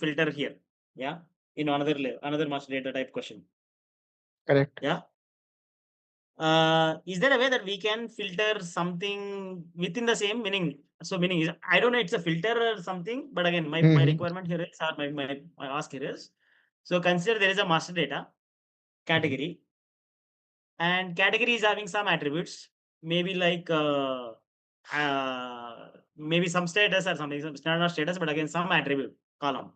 filter here. Yeah. In another master data type question. Correct. Yeah. Is there a way that we can filter something within the same meaning? So meaning is, I don't know, it's a filter or something, but again, my requirement here is, or my ask here is, so consider there is a master data category, and category is having some attributes, maybe like maybe some status or something, some standard status, but again some attribute column.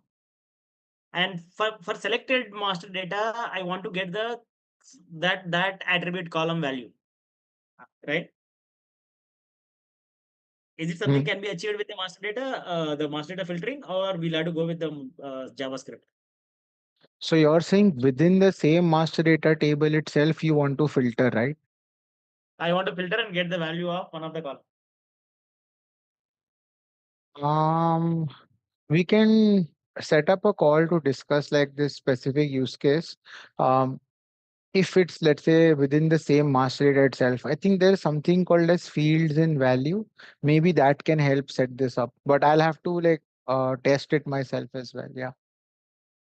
And for selected master data, I want to get that attribute column value, right? Is it something can be achieved with the master data filtering, or we'll have to go with the JavaScript? So you're saying within the same master data table itself, you want to filter, right? I want to filter and get the value of one of the column. Um, we can set up a call to discuss like this specific use case. Um, if it's, let's say, within the same master data itself, I think there's something called as fields in value. Maybe that can help set this up, but I'll have to like test it myself as well. Yeah.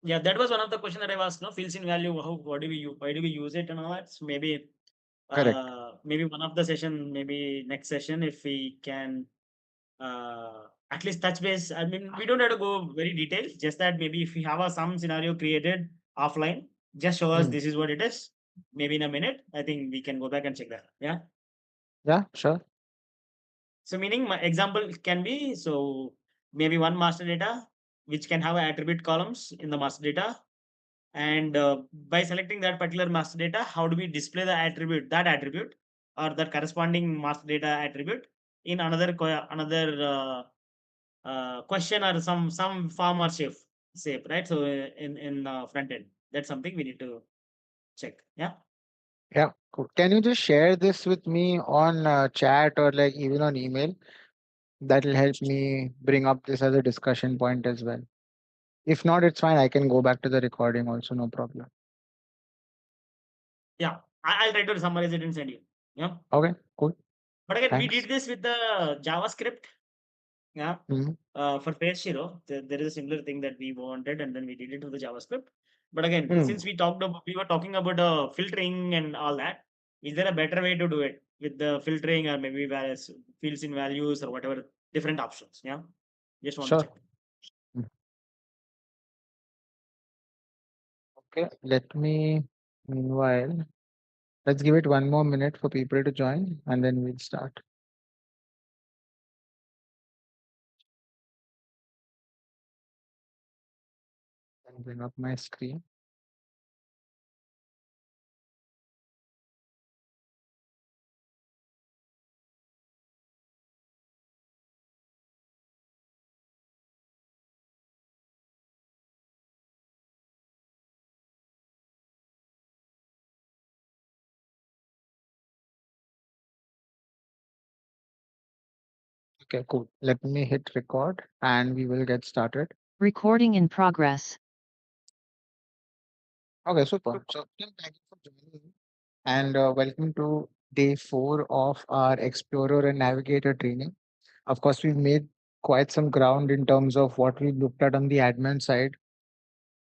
Yeah, that was one of the question that I asked. No, fields in value. What do we use? Why do we use it and all that? So Correct. maybe one of the session, maybe next session, if we can at least touch base. I mean, we don't have to go very detailed. Just that maybe if we have some scenario created offline, just show us Hmm. this is what it is. Maybe in a minute, I think we can go back and check that. Yeah. Yeah, sure. So meaning my example can be, so maybe one master data which can have attribute columns in the master data, and by selecting that particular master data, how do we display that attribute or that corresponding master data attribute in another question or some form or shape, right? So in front end, that's something we need to check. Yeah. Yeah, cool. Can you just share this with me on chat or like even on email? That'll help me bring up this as a discussion point as well. If not, it's fine. I can go back to the recording also, no problem. Yeah, I'll try to summarize it and send you. Yeah. Okay, cool. But again, we Thanks. did this with the JavaScript. Yeah. Mhm. For Face Zero, there is a similar thing that we wanted, and then we did it with the JavaScript. But again, Mm. since we were talking about filtering and all that, is there a better way to do it with the filtering or maybe various fields in values or whatever different options? Yeah, just want to Sure. check. Mm. Okay, let me, meanwhile, let's give it one more minute for people to join and then we'll start. And bring up my screen. Okay, cool. Let me hit record and we will get started. Recording in progress. Okay, super. So, Tim, thank you for joining and welcome to day 4 of our Explorer and Navigator training. Of course, we've made quite some ground in terms of what we looked at on the admin side.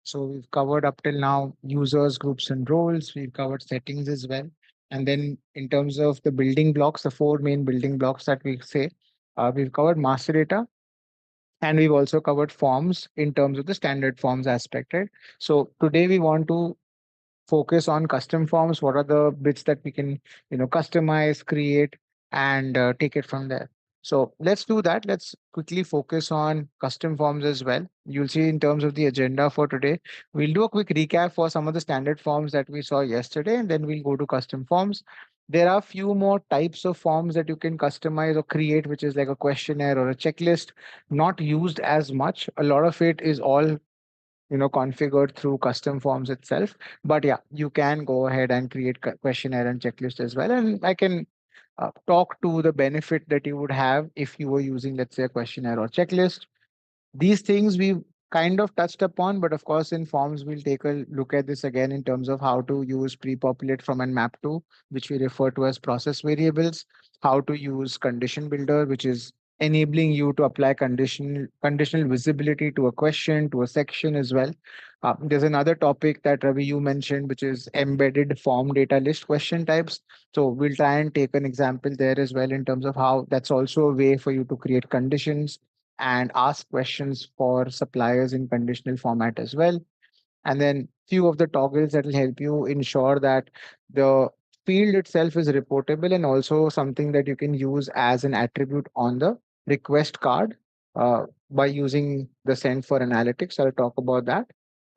So we've covered up till now users, groups, and roles. We've covered settings as well. And then in terms of the building blocks, the 4 main building blocks that we say, we've covered master data, and we've also covered forms in terms of the standard forms aspect, right? So today we want to focus on custom forms. What are the bits that we can, customize, create, and take it from there. So let's do that. Let's quickly focus on custom forms as well. You'll see in terms of the agenda for today, we'll do a quick recap for some of the standard forms that we saw yesterday, and then we'll go to custom forms. There are few more types of forms that you can customize or create, which is like a questionnaire or a checklist, not used as much. A lot of it is all configured through custom forms itself, but yeah, you can go ahead and create questionnaire and checklist as well, and I can talk to the benefit that you would have if you were using, let's say, a questionnaire or checklist. These things we kind of touched upon, but of course in forms we'll take a look at this again in terms of how to use pre-populate from and map to, which we refer to as process variables, how to use condition builder, which is enabling you to apply conditional visibility to a question, to a section as well. There's another topic that Ravi you mentioned, which is embedded form data list question types. So we'll try and take an example there as well in terms of how that's also a way for you to create conditions and ask questions for suppliers in conditional format as well. And then few of the toggles that will help you ensure that the field itself is reportable and also something that you can use as an attribute on the request card by using the send for analytics. I'll talk about that.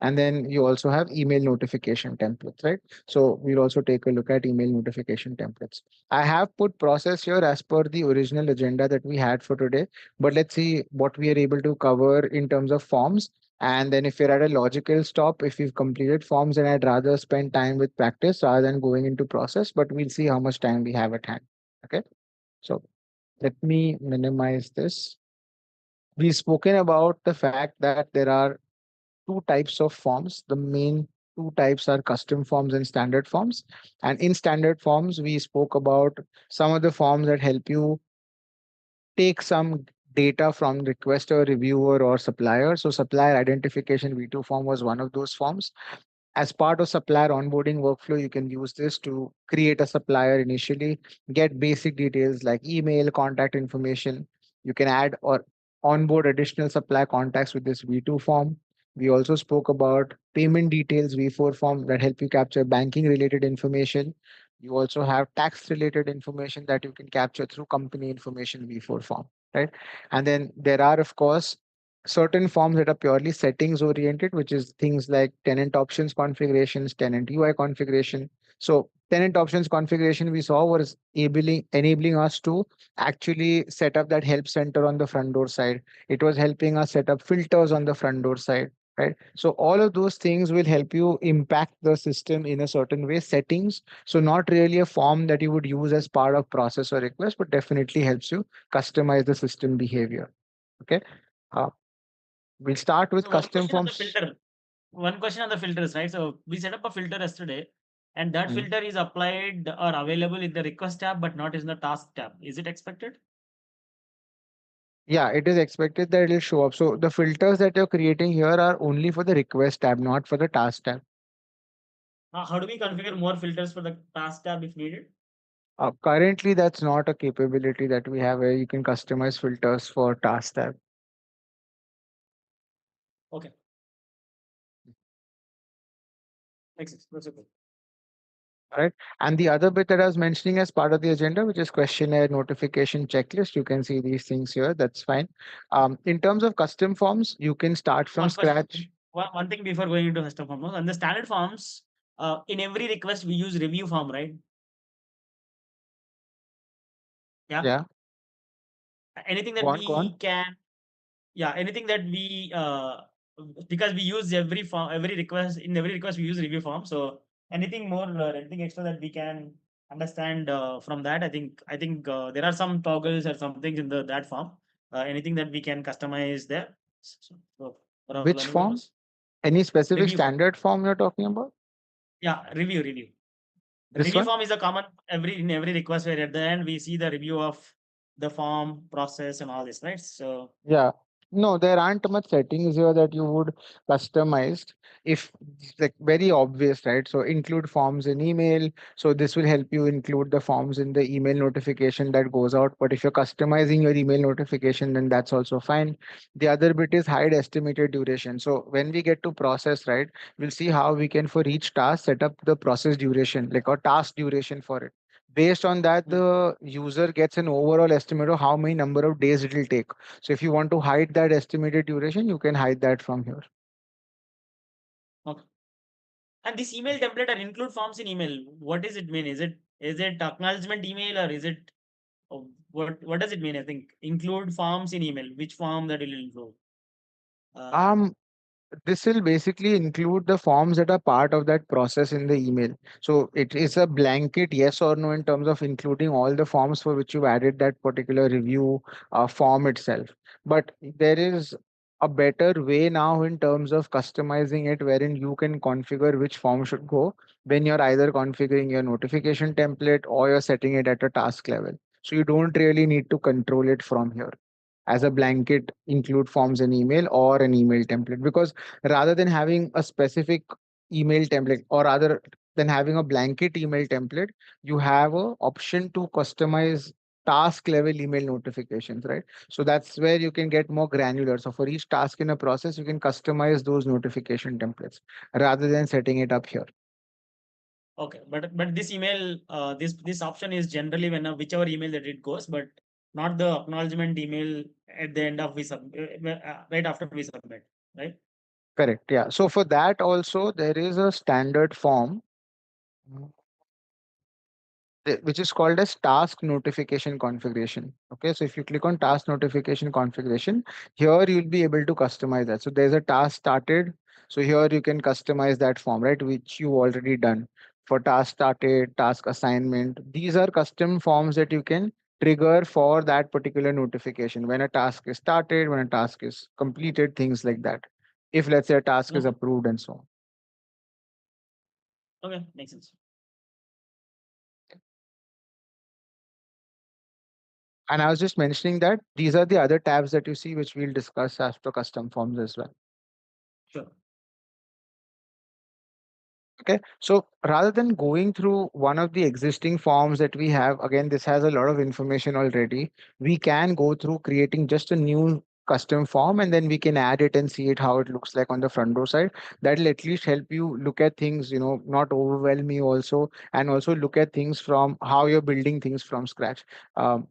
And then you also have email notification templates, right? So we'll also take a look at email notification templates. I have put process here as per the original agenda that we had for today, but let's see what we are able to cover in terms of forms. And then if you're at a logical stop, if you've completed forms, then I'd rather spend time with practice rather than going into process, but we'll see how much time we have at hand. Okay. So let me minimize this. We've spoken about the fact that there are two types of forms. The main two types are custom forms and standard forms. And in standard forms, we spoke about some of the forms that help you take some data from requester, reviewer, or supplier. So supplier identification V2 form was one of those forms. As part of supplier onboarding workflow, you can use this to create a supplier initially, get basic details like email, contact information. You can add or onboard additional supplier contacts with this V2 form. We also spoke about payment details V4 form that help you capture banking related information. You also have tax related information that you can capture through company information V4 form, right? And then there are, of course, certain forms that are purely settings oriented, which is things like tenant options configurations, tenant UI configuration. So tenant options configuration we saw was enabling us to actually set up that help center on the front door side. It was helping us set up filters on the front door side, right? So all of those things will help you impact the system in a certain way. Settings, so not really a form that you would use as part of process or request, but definitely helps you customize the system behavior. Okay. Uh, We'll start with So one custom question on the forms. filter. One question on the filters, right? So we set up a filter yesterday, and that Mm. filter is applied or available in the request tab, but not in the task tab. Is it expected? Yeah, it is expected that it will show up. So the filters that you're creating here are only for the request tab, not for the task tab. How do we configure more filters for the task tab if needed? Currently, that's not a capability that we have where you can customize filters for task tab. Okay. Makes sense. That's okay. Right. And the other bit that I was mentioning as part of the agenda, which is questionnaire notification checklist, you can see these things here. That's fine. In terms of custom forms, you can start from One question. scratch. One thing before going into custom forms. On the standard forms, in every request we use review form, right? Yeah. Yeah. Anything that Go on, go on. we can, yeah, anything that we because we use every form, every request in every request we use review form. So anything more, anything extra that we can understand from that, I think there are some toggles or some things in the that form. Anything that we can customize there. So for our Which learning form? purpose, Any specific review form. standard form you're talking about? Yeah, review. This Review one? form is a common in every request where at the end we see the review of the form process and all this, right? So Yeah. No, there aren't much settings here that you would customize. If it's like very obvious, right? So include forms in email. So this will help you include the forms in the email notification that goes out. But if you're customizing your email notification, then that's also fine. The other bit is hide estimated duration. So when we get to process, right, we'll see how we can for each task set up the process duration, like a task duration for it. Based on that, mm, the user gets an overall estimate of how many number of days it will take. So if you want to hide that estimated duration, you can hide that from here. okay. And this email template or include forms in email, what does it mean? Is it acknowledgement email or is it what does it mean? I think include forms in email. Which form that will include? Uh, Um, this will basically include the forms that are part of that process in the email. So it is a blanket yes or no in terms of including all the forms for which you've added that particular review form itself. But there is a better way now in terms of customizing it, wherein you can configure which form should go when you're either configuring your notification template or you're setting it at a task level. So you don't really need to control it from here. as a blanket include forms in email or an email template, because rather than having a specific email template, or rather than having a blanket email template, you have a option to customize task level email notifications, right? So that's where you can get more granular. So for each task in a process, you can customize those notification templates rather than setting it up here. Okay, but this email, this option is generally when whichever email that it goes, but not the acknowledgement email at the end of right after we submit, right? Correct. Yeah. So for that also, there is a standard form which is called as task notification configuration. Okay, so if you click on task notification configuration, here you'll be able to customize that. So there's a task started. So here you can customize that form, right, which you already done. For task started, task assignment, these are custom forms that you can trigger for that particular notification when a task is started, when a task is completed, things like that. If let's say a task is Okay. approved and so on. Okay, makes sense. And I was just mentioning that these are the other tabs that you see, which we'll discuss after custom forms as well. Sure. Okay. So rather than going through one of the existing forms that we have, again, this has a lot of information already. We can go through creating just a new custom form, and then we can add it and see it how it looks like on the front door side. That'll at least help you look at things, not overwhelm you also, and also look at things from how you're building things from scratch. Um,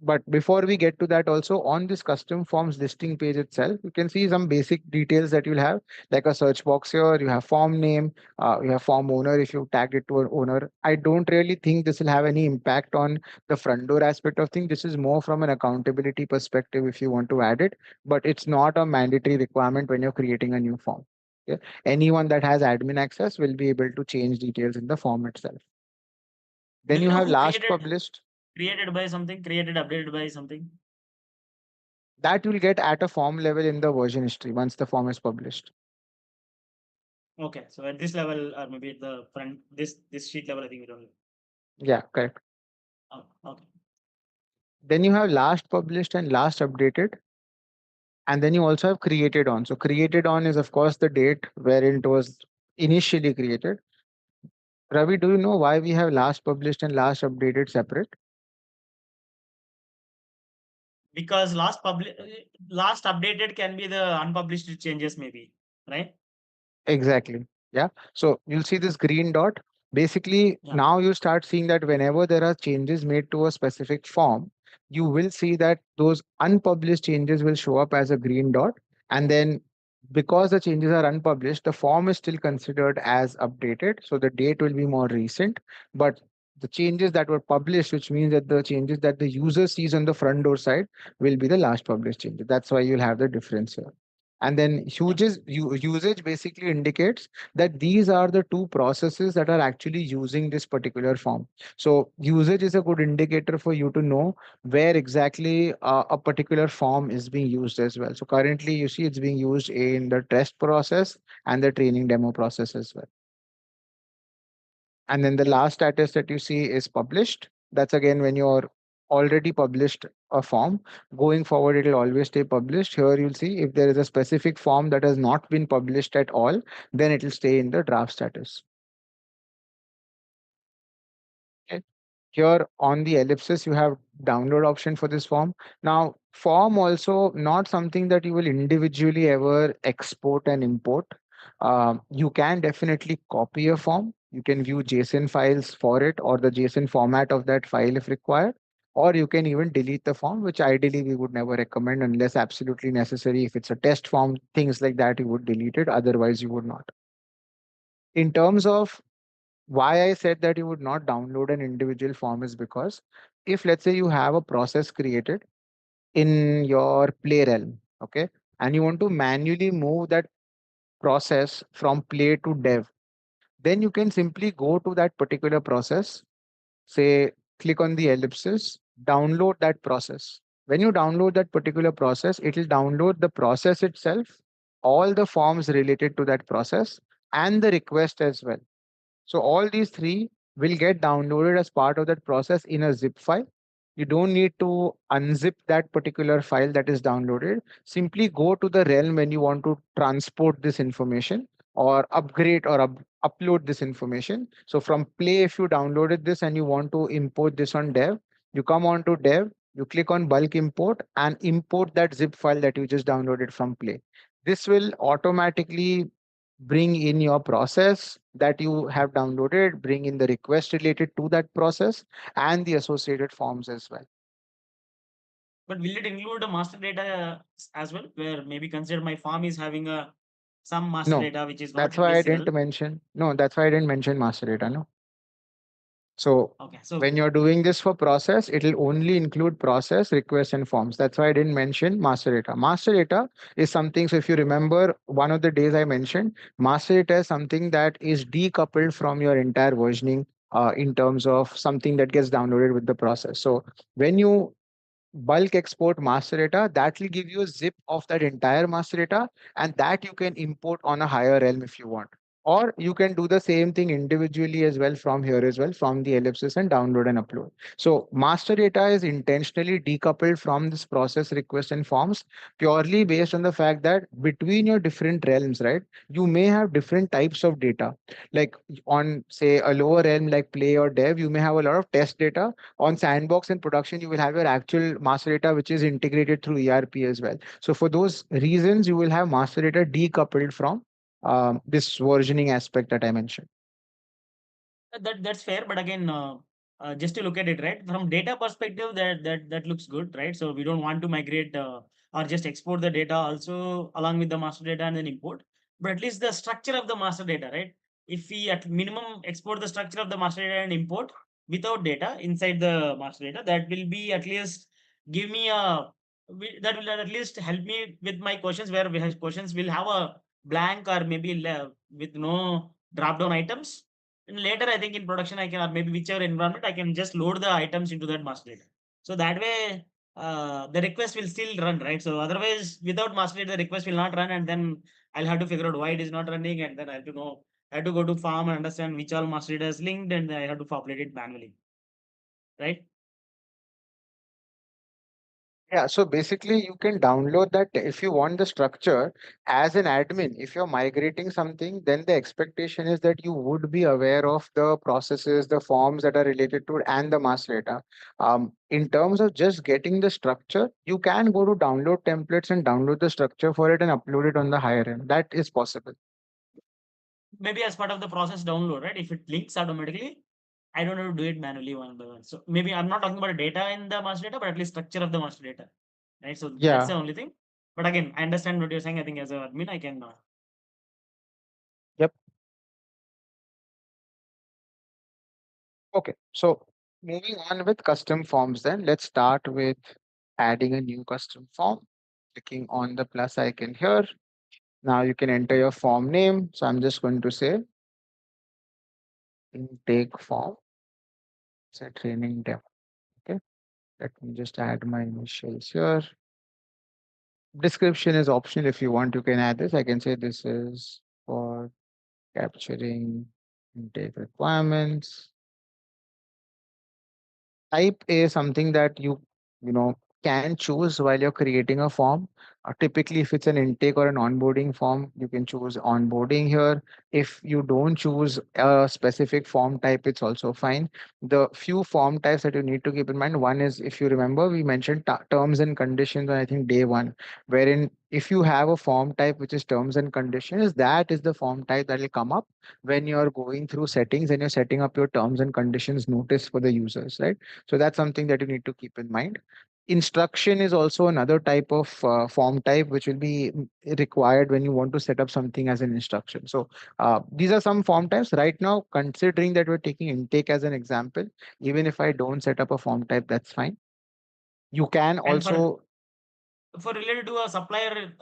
But before we get to that, also on this custom forms listing page itself, you can see some basic details that you'll have, like a search box here. You have form name, you have form owner if you tagged it to an owner. I don't really think this will have any impact on the front door aspect of things. This is more from an accountability perspective if you want to add it, but it's not a mandatory requirement when you're creating a new form. Okay? Anyone that has admin access will be able to change details in the form itself. Do Then you you know have who last published. created by something, created, updated by something? That will get at a form level in the version history once the form is published. Okay, so at this level, or maybe at the front, this sheet level, I think we don't. Yeah, correct. Oh, okay. Then you have last published and last updated. And then you also have created on. So created on is of course the date wherein it was initially created. Ravi, do you know why we have last published and last updated separate? Because last updated can be the unpublished changes, maybe, right? Exactly. Yeah. So you'll see this green dot. Basically, Yeah. now you start seeing that whenever there are changes made to a specific form, you will see that those unpublished changes will show up as a green dot. And then because the changes are unpublished, the form is still considered as updated. So the date will be more recent. But the changes that were published, which means that the changes that the user sees on the front door side will be the last published changes. That's why you'll have the difference here. And then usage basically indicates that these are the two processes that are actually using this particular form. So usage is a good indicator for you to know where exactly a particular form is being used as well. So currently you see it's being used in the test process and the training demo process as well. And then the last status that you see is published. That's again when you're already published a form. Going forward, it will always stay published. Here you'll see if there is a specific form that has not been published at all, then it will stay in the draft status. Okay. Here on the ellipsis, you have download option for this form. Now, form also not something that you will individually ever export and import. You can definitely copy a form. You can view JSON files for it or the JSON format of that file if required. Or you can even delete the form, which ideally we would never recommend unless absolutely necessary. If it's a test form, things like that, you would delete it. Otherwise, you would not. In terms of why I said that you would not download an individual form is because if let's say you have a process created in your play realm, okay, and you want to manually move that process from play to dev, then you can simply go to that particular process, say click on the ellipsis, download that process. When you download that particular process, it will download the process itself, all the forms related to that process, and the request as well. So all these three will get downloaded as part of that process in a zip file. You don't need to unzip that particular file that is downloaded. Simply go to the realm when you want to transport this information or upgrade or upload this information. So from Play, if you downloaded this and you want to import this on Dev, you come on to Dev, you click on bulk import and import that zip file that you just downloaded from Play. This will automatically bring in your process that you have downloaded, bring in the request related to that process and the associated forms as well. But will it include a master data as well, where maybe consider my farm is having some master No, data which is not that's why I SQL? didn't mention. No, that's why I didn't mention master data. No. So Okay, so when you're doing this for process, it'll only include process, requests, and forms. That's why I didn't mention master data. Master data is something. So if you remember one of the days I mentioned, master data is something that is decoupled from your entire versioning in terms of something that gets downloaded with the process. So when you bulk export master data, that will give you a zip of that entire master data, and that you can import on a higher realm if you want. Or you can do the same thing individually as well from here as well, from the ellipsis, and download and upload. So master data is intentionally decoupled from this process request and forms purely based on the fact that between your different realms, right, you may have different types of data. Like on say a lower realm like Play or Dev, you may have a lot of test data. On Sandbox and production, you will have your actual master data, which is integrated through ERP as well. So for those reasons, you will have master data decoupled from this versioning aspect that I mentioned. that's fair, but again, just to look at it, right, from data perspective, that looks good, right? So we don't want to migrate or just export the data also along with the master data and then import, but at least the structure of the master data, right? If we at minimum export the structure of the master data and import without data inside the master data, that will be at least give me that will at least help me with my questions, where we have questions will have a blank or maybe with no drop down items. And later, I think in production, I can, or maybe whichever environment, I can just load the items into that master data. So that way, the request will still run, right? So otherwise, without master data, the request will not run, and then I'll have to figure out why it is not running, and then I have to know, I have to go to farm and understand which all master data is linked, and I have to populate it manually, right? Yeah, so basically you can download that if you want the structure as an admin. If you're migrating something, then the expectation is that you would be aware of the processes, the forms that are related to it, and the master data. In terms of just getting the structure, you can go to download templates and download the structure for it and upload it on the higher end. That is possible. Maybe as part of the process download, right? If it links automatically, I don't have to do it manually one by one. So maybe I'm not talking about data in the master data, but at least structure of the master data, right? So that's Yeah. the only thing. But again, I understand what you're saying. I think as an admin, I can. Yep. Okay. So moving on with custom forms, then let's start with adding a new custom form. Clicking on the plus icon here. Now you can enter your form name. So I'm just going to say intake form. It's a training demo. Okay. Let me just add my initials here. Description is optional. If you want, you can add this. I can say this is for capturing intake requirements. Type is something that you can choose while you're creating a form. Typically, if it's an intake or an onboarding form, you can choose onboarding here. If you don't choose a specific form type, it's also fine. The few form types that you need to keep in mind, one is, if you remember, we mentioned terms and conditions on, I think, day one, wherein if you have a form type which is terms and conditions, that is the form type that will come up when you're going through settings and you're setting up your terms and conditions notice for the users, right? So that's something that you need to keep in mind. Instruction is also another type of form type which will be required when you want to set up something as an instruction. So these are some form types. Right now, considering that we're taking intake as an example, even if I don't set up a form type, that's fine. You can And also for related to a supplier,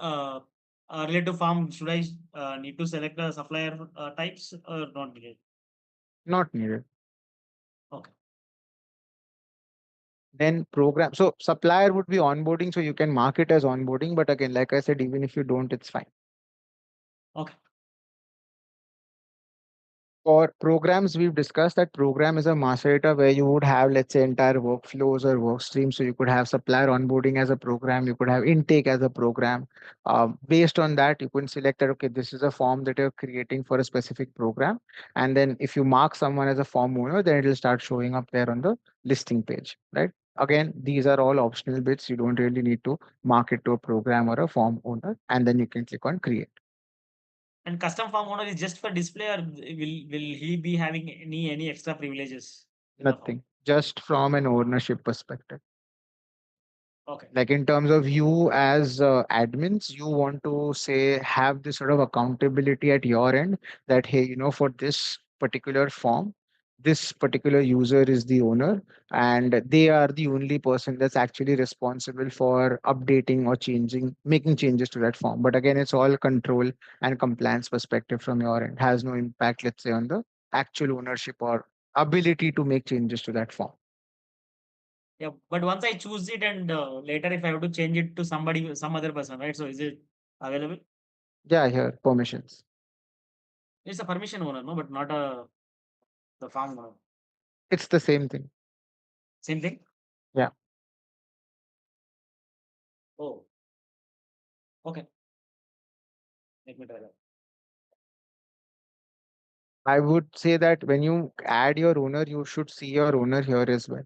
related to farm, should I need to select a supplier types or not needed? not needed. Okay. Then program. So supplier would be onboarding, so you can mark it as onboarding. But again, like I said, even if you don't, it's fine. Okay. For programs, we've discussed that program is a master data where you would have, let's say, entire workflows or work streams. So you could have supplier onboarding as a program, you could have intake as a program. Based on that, you can select that, okay, this is a form that you're creating for a specific program. And then if you mark someone as a form owner, then it'll start showing up there on the listing page, right? Again, these are all optional bits. You don't really need to mark it to a program or a form owner. And then you can click on create. And custom form owner is just for display, or will he be having any extra privileges in the form? Nothing, just from an ownership perspective. Okay. Like in terms of you as admins, you want to say have this sort of accountability at your end that, hey, for this particular form, this particular user is the owner and they are the only person that's actually responsible for updating or changing, making changes to that form. But again, it's all control and compliance perspective from your end, has no impact, let's say, on the actual ownership or ability to make changes to that form. Yeah, but once I choose it and later if I have to change it to somebody, some other person, right? So is it available? Yeah, here, permissions. It's a permission owner, no, but not the farm owner. It's the same thing. Same thing. Yeah. Oh, okay. Let me try that. I would say that when you add your owner, you should see your owner here as well.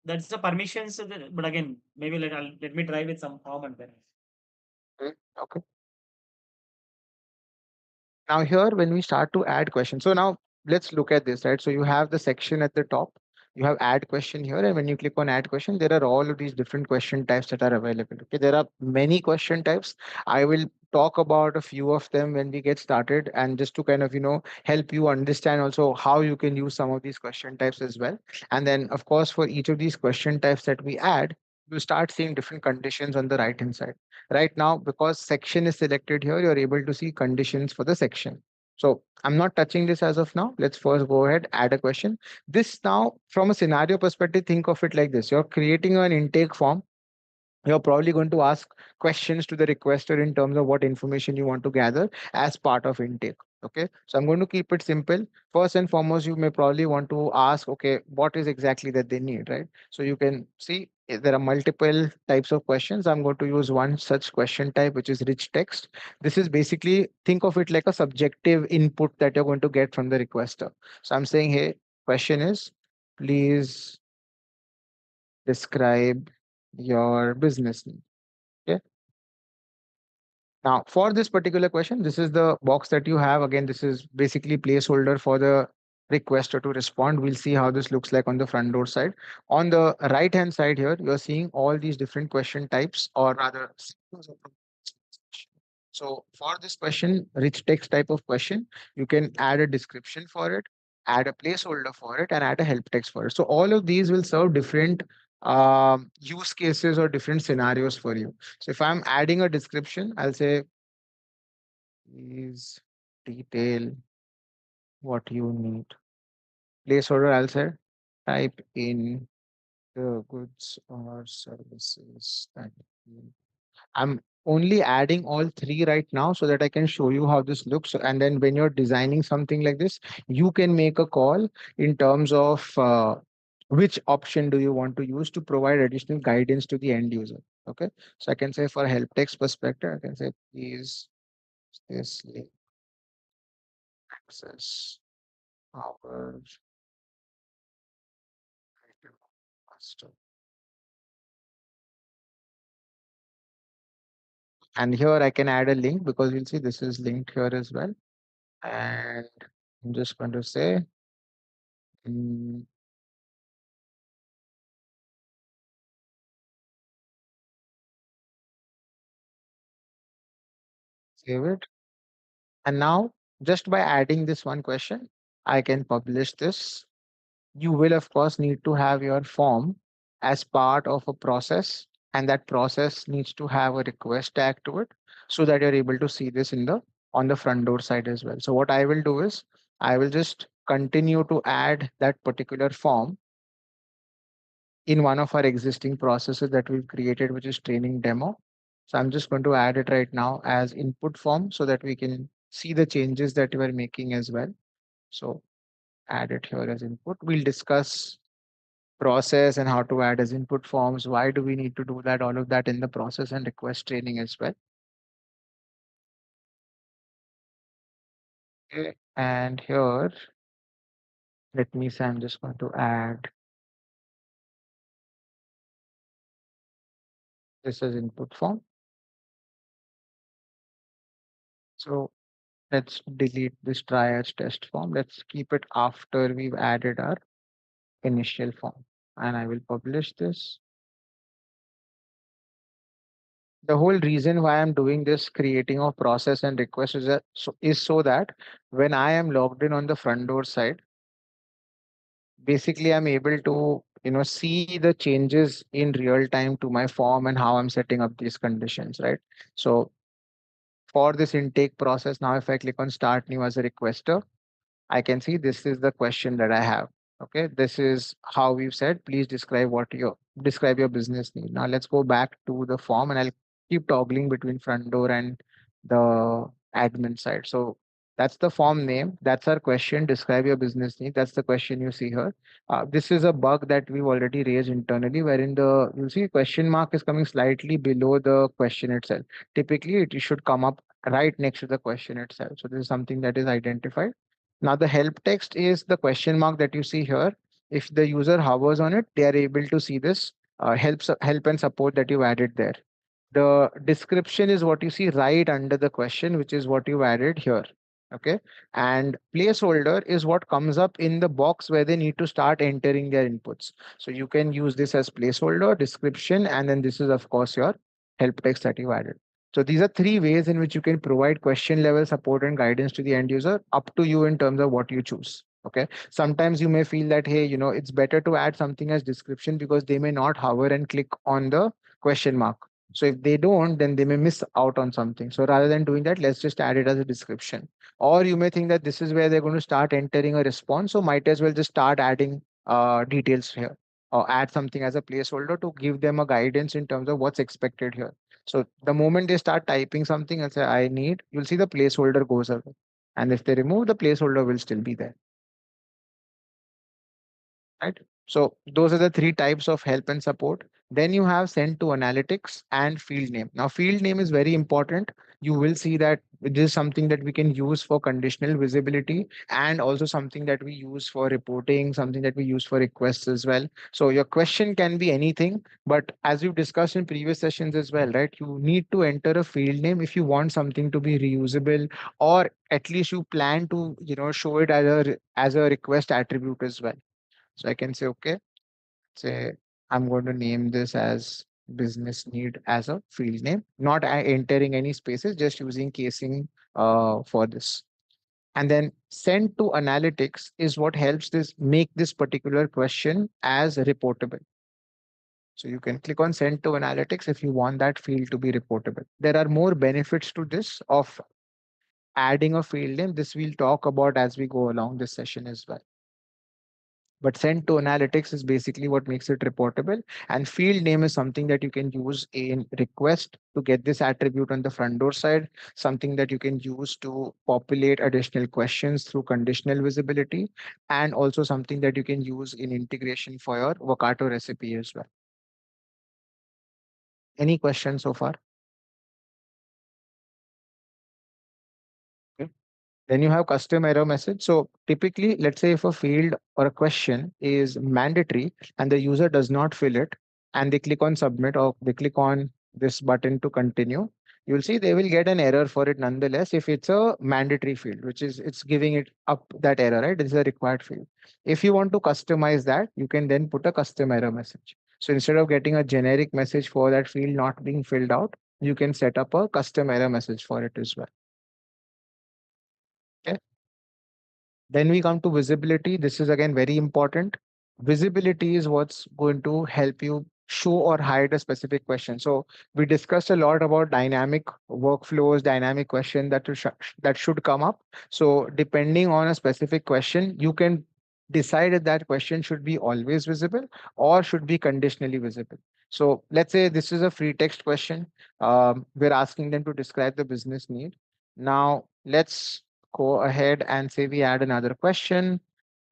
That's the permissions, but again, maybe let me try with some form and then. Okay. Now here, when we start to add questions, so now let's look at this, right? So you have the section at the top, you have add question here, and when you click on add question, there are all of these different question types that are available. Okay, there are many question types. I will talk about a few of them when we get started, and just to kind of help you understand also how you can use some of these question types as well. And then of course, for each of these question types that we add, you start seeing different conditions on the right hand side. Right now, because section is selected here, you're able to see conditions for the section. So I'm not touching this as of now. Let's first go ahead, add a question. This now, from a scenario perspective, think of it like this. You're creating an intake form. You're probably going to ask questions to the requester in terms of what information you want to gather as part of intake. Okay, so I'm going to keep it simple. First and foremost, you may probably want to ask, okay, what is exactly that they need, right? So you can see there are multiple types of questions. I'm going to use one such question type, which is rich text. This is basically, think of it like a subjective input that you're going to get from the requester. So I'm saying, hey, question is, please describe your business need. Okay. Now, for this particular question, this is the box that you have. Again, this is basically placeholder for the requester to respond. We'll see how this looks like on the front door side. On the right hand side here, you're seeing all these different question types, or rather, sequence of questions. So for this question, rich text type of question, you can add a description for it, add a placeholder for it, and add a help text for it. So all of these will serve different use cases or different scenarios for you. So if I'm adding a description, I'll say, please detail what you need. Placeholder, I'll say, type in the goods or services that you need. I'm only adding all three right now so that I can show you how this looks. And then when you're designing something like this, you can make a call in terms of which option do you want to use to provide additional guidance to the end user. Okay. So I can say for help text perspective, I can say, please this link access our item master. And here I can add a link because you'll see this is linked here as well. And I'm just going to say, mm, save it. And now, just by adding this one question, I can publish this. You will, of course, need to have your form as part of a process, and that process needs to have a request tag to it so that you're able to see this in the on the front door side as well. So what I will do is I will just continue to add that particular form in one of our existing processes that we've created, which is training demo. So I'm just going to add it right now as input form so that we can see the changes that you are making as well. So add it here as input. We'll discuss process and how to add as input forms. Why do we need to do that? All of that in the process and request training as well. Okay. And here, let me say I'm just going to add this as input form. So let's delete this try as test form. Let's keep it after we've added our initial form. And I will publish this. The whole reason why I'm doing this creating of process and request is so that when I am logged in on the front door side, basically I'm able to see the changes in real time to my form and how I'm setting up these conditions, right? So for this intake process, now if I click on start new as a requester, I can see this is the question that I have. Okay, this is how we've said, please describe your business need. Now let's go back to the form and I'll keep toggling between front door and the admin side. So that's the form name. That's our question. Describe your business need. That's the question you see here. This is a bug that we've already raised internally, wherein you'll see question mark is coming slightly below the question itself. Typically, it should come up right next to the question itself. So this is something that is identified. Now the help text is the question mark that you see here. If the user hovers on it, they are able to see this help and support that you've added there. The description is what you see right under the question, which is what you added here. Okay. And placeholder is what comes up in the box where they need to start entering their inputs. So you can use this as placeholder, description, and then this is, of course, your help text that you added. So these are three ways in which you can provide question level support and guidance to the end user, up to you in terms of what you choose. Okay. Sometimes you may feel that, hey, it's better to add something as description because they may not hover and click on the question mark. So if they don't, then they may miss out on something. So rather than doing that, let's just add it as a description. Or you may think that this is where they're going to start entering a response. So might as well just start adding details here or add something as a placeholder to give them a guidance in terms of what's expected here. So the moment they start typing something and say, I need, you'll see the placeholder goes away. And if they remove, the placeholder will still be there. Right? So those are the three types of help and support. Then you have send to analytics and field name. Now, field name is very important. You will see that this is something that we can use for conditional visibility and also something that we use for reporting, something that we use for requests as well. So your question can be anything, but as we've discussed in previous sessions as well, right? You need to enter a field name if you want something to be reusable, or at least you plan to, show it as a request attribute as well. So I can say, okay, say I'm going to name this as business need as a field name, not entering any spaces, just using casing for this. And then send to analytics is what helps this make this particular question as reportable. So you can click on send to analytics if you want that field to be reportable. There are more benefits to this of adding a field name. This we'll talk about as we go along this session as well. But send to analytics is basically what makes it reportable. And field name is something that you can use in request to get this attribute on the front door side, something that you can use to populate additional questions through conditional visibility, and also something that you can use in integration for your Vocato recipe as well. Any questions so far? Then you have custom error message. So typically, let's say if a field or a question is mandatory and the user does not fill it and they click on submit or they click on this button to continue, you'll see they will get an error for it nonetheless if it's a mandatory field, which is it's giving it up that error, right? This is a required field. If you want to customize that, you can then put a custom error message. So instead of getting a generic message for that field not being filled out, you can set up a custom error message for it as well. Okay. Then we come to visibility. This is again very important. Visibility is what's going to help you show or hide a specific question. So we discussed a lot about dynamic workflows, dynamic question that should come up. So depending on a specific question, you can decide if that question should be always visible or should be conditionally visible. So let's say this is a free text question. We're asking them to describe the business need. Now let's go ahead and say we add another question.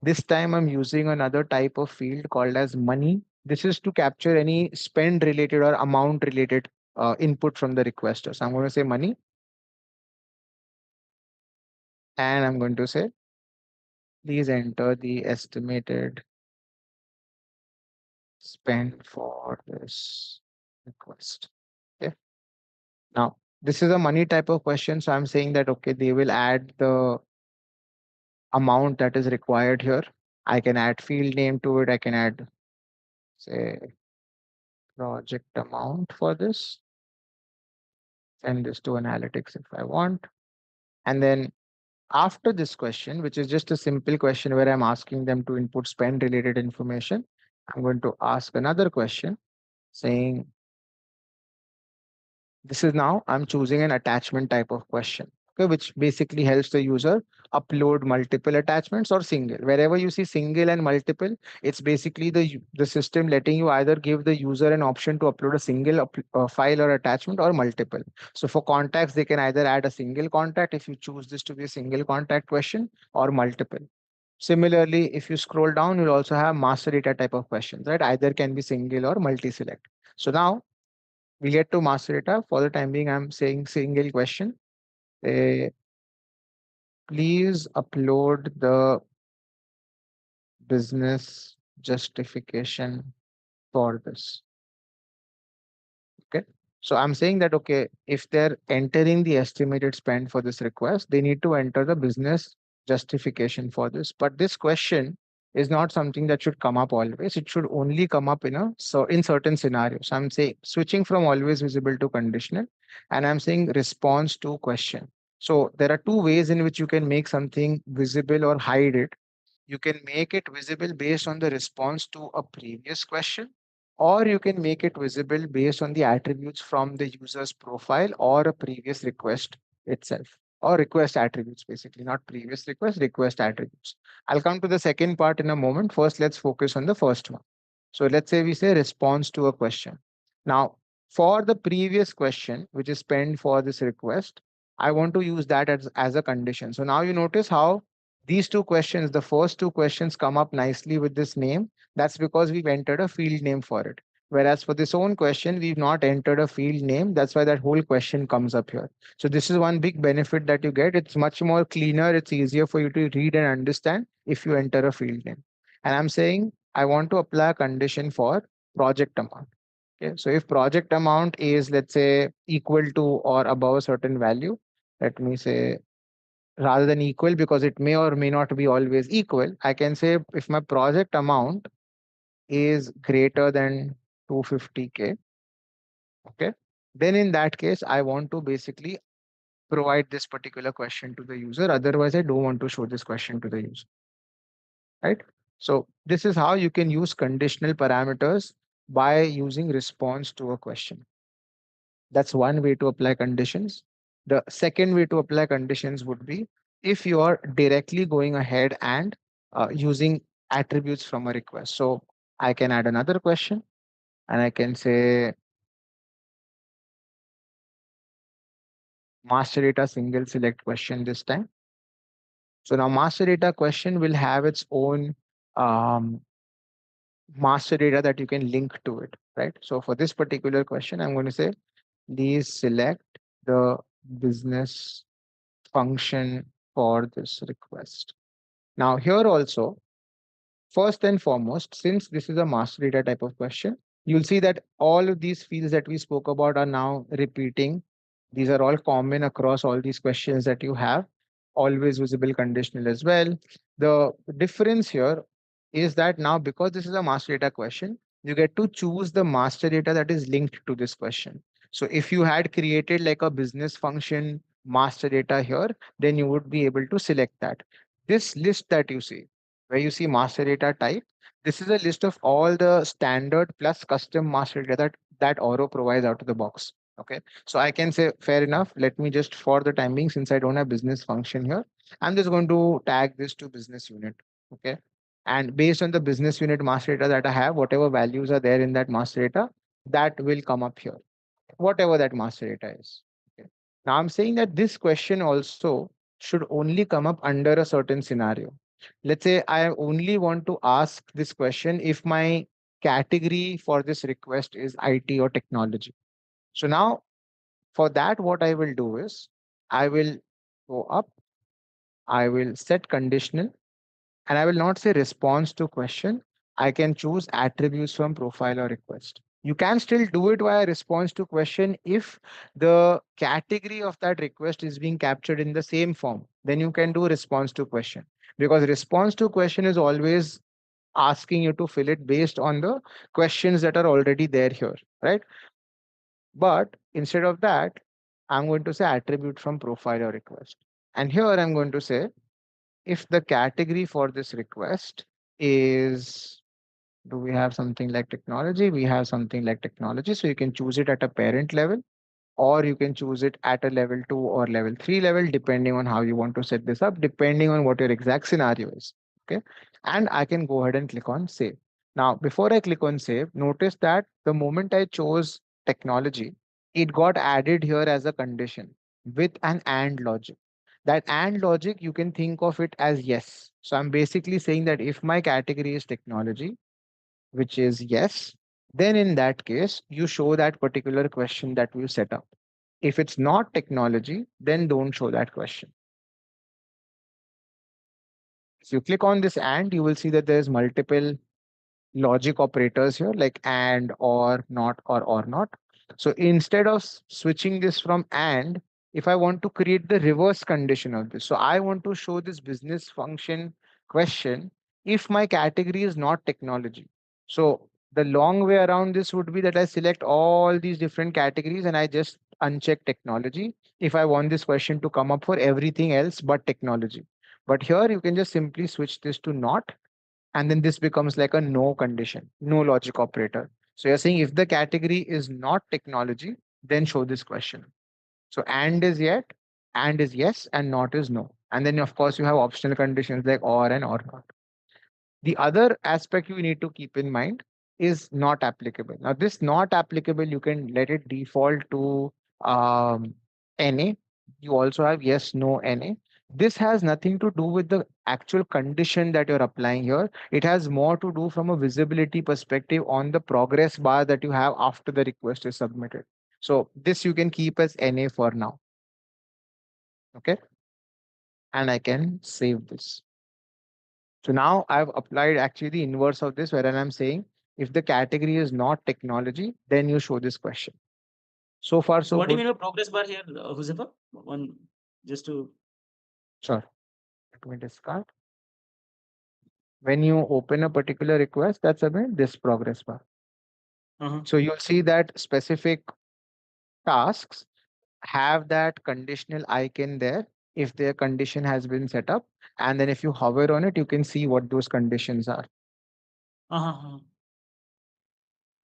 This time I'm using another type of field called as money. This is to capture any spend related or amount related input from the requester. So I'm going to say money, and I'm going to say, please enter the estimated spend for this request. Okay. Now, this is a money type of question. So I'm saying that, okay, they will add the amount that is required here. I can add field name to it. I can add, say, project amount for this. Send this to analytics if I want. And then after this question, which is just a simple question where I'm asking them to input spend related information, I'm going to ask another question saying, this is now I'm choosing an attachment type of question, okay, which basically helps the user upload multiple attachments or single. Wherever you see single and multiple, it's basically the system letting you either give the user an option to upload a single file or attachment or multiple. So for contacts, they can either add a single contact if you choose this to be a single contact question or multiple. Similarly, if you scroll down, you'll also have master data type of questions, right? Either can be single or multi-select. So now we get to master data. For the time being, I'm saying single question. Uh, Please upload the business justification for this. Okay. So I'm saying that, okay, if they're entering the estimated spend for this request, they need to enter the business justification for this. But this question is not something that should come up always. It should only come up in certain scenarios. I'm saying switching from always visible to conditional, and I'm saying response to question. So there are two ways in which you can make something visible or hide it. You can make it visible based on the response to a previous question, or you can make it visible based on the attributes from the user's profile or a previous request itself, or request attributes, basically, not previous request attributes. I'll come to the second part in a moment. First, let's focus on the first one. So let's say we say response to a question. Now, for the previous question, which is penned for this request, I want to use that as a condition. So now you notice how these two questions, the first two questions, come up nicely with this name. That's because we've entered a field name for it. Whereas for this own question, we've not entered a field name. That's why that whole question comes up here. So this is one big benefit that you get. It's much more cleaner. It's easier for you to read and understand if you enter a field name. And I'm saying I want to apply a condition for project amount. Okay. So if project amount is, let's say, equal to or above a certain value, let me say rather than equal, because it may or may not be always equal, I can say if my project amount is greater than 250K, okay, then in that case, I want to basically provide this particular question to the user. Otherwise, I don't want to show this question to the user, right? So this is how you can use conditional parameters by using response to a question. That's one way to apply conditions. The second way to apply conditions would be if you are directly going ahead and using attributes from a request. So I can add another question and I can say master data single select question this time. So now master data question will have its own um, master data that you can link to it, right? So for this particular question, I'm going to say, please select the business function for this request. Now here also, first and foremost, since this is a master data type of question, you'll see that all of these fields that we spoke about are now repeating. These are all common across all these questions that you have, always visible conditional as well. The difference here is that now, because this is a master data question, you get to choose the master data that is linked to this question. So if you had created like a business function master data here, then you would be able to select that. This list that you see, where you see master data type, this is a list of all the standard plus custom master data that Oro provides out of the box. Okay. So I can say, fair enough. Let me just, for the time being, since I don't have business function here, I'm just going to tag this to business unit. Okay. And based on the business unit master data that I have, whatever values are there in that master data, that will come up here, whatever that master data is. Okay. Now I'm saying that this question also should only come up under a certain scenario. Let's say I only want to ask this question if my category for this request is IT or technology. So now for that, what I will do is I will go up, I will set conditional, and I will not say response to question. I can choose attributes from profile or request. You can still do it via response to question if the category of that request is being captured in the same form. Then you can do response to question, because response to question is always asking you to fill it based on the questions that are already there here, right? But instead of that, I'm going to say attribute from profile or request. And here I'm going to say if the category for this request is, do we have something like technology? We have something like technology. So you can choose it at a parent level, or you can choose it at a level 2 or level 3 level, depending on how you want to set this up, depending on what your exact scenario is. Okay. And I can go ahead and click on save. Now, before I click on save, notice that the moment I chose technology, it got added here as a condition with an and logic. That and logic, you can think of it as yes. So I'm basically saying that if my category is technology, which is yes, then in that case, you show that particular question that we set up. If it's not technology, then don't show that question. So you click on this and you will see that there's multiple logic operators here like and, or, not, or not. So instead of switching this from and, if I want to create the reverse condition of this, so I want to show this business function question if my category is not technology. So the long way around this would be that I select all these different categories and I just uncheck technology if I want this question to come up for everything else but technology. But here you can just simply switch this to not, and then this becomes like a no condition, no logic operator. So you're saying if the category is not technology, then show this question. So and is yes, and not is no. And then of course you have optional conditions like or and or not. The other aspect you need to keep in mind is not applicable. Now, this not applicable, you can let it default to NA. You also have yes, no, NA. This has nothing to do with the actual condition that you're applying here. It has more to do from a visibility perspective on the progress bar that you have after the request is submitted. So this you can keep as NA for now. Okay. And I can save this. So now I've applied actually the inverse of this, wherein I'm saying if the category is not technology, then you show this question. So far, So so what do you good. mean by progress bar here, Huzefa? One just to Sure. Let me discard. When you open a particular request, that's about this progress bar. So you'll see that specific tasks have that conditional icon there if their condition has been set up. And then if you hover on it, you can see what those conditions are.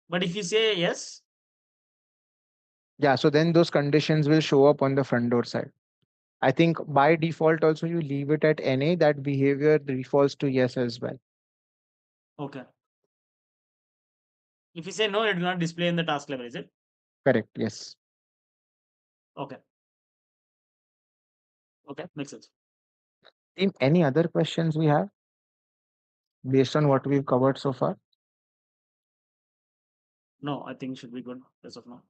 But if you say yes, Yeah, so then those conditions will show up on the front door side. I think by default also you leave it at NA, that behavior defaults to yes as well. okay. If you say no, it will not display in the task level, is it? Correct, yes. Okay. Okay, makes sense. Team, any other questions we have based on what we've covered so far? No, I think should be good as of now.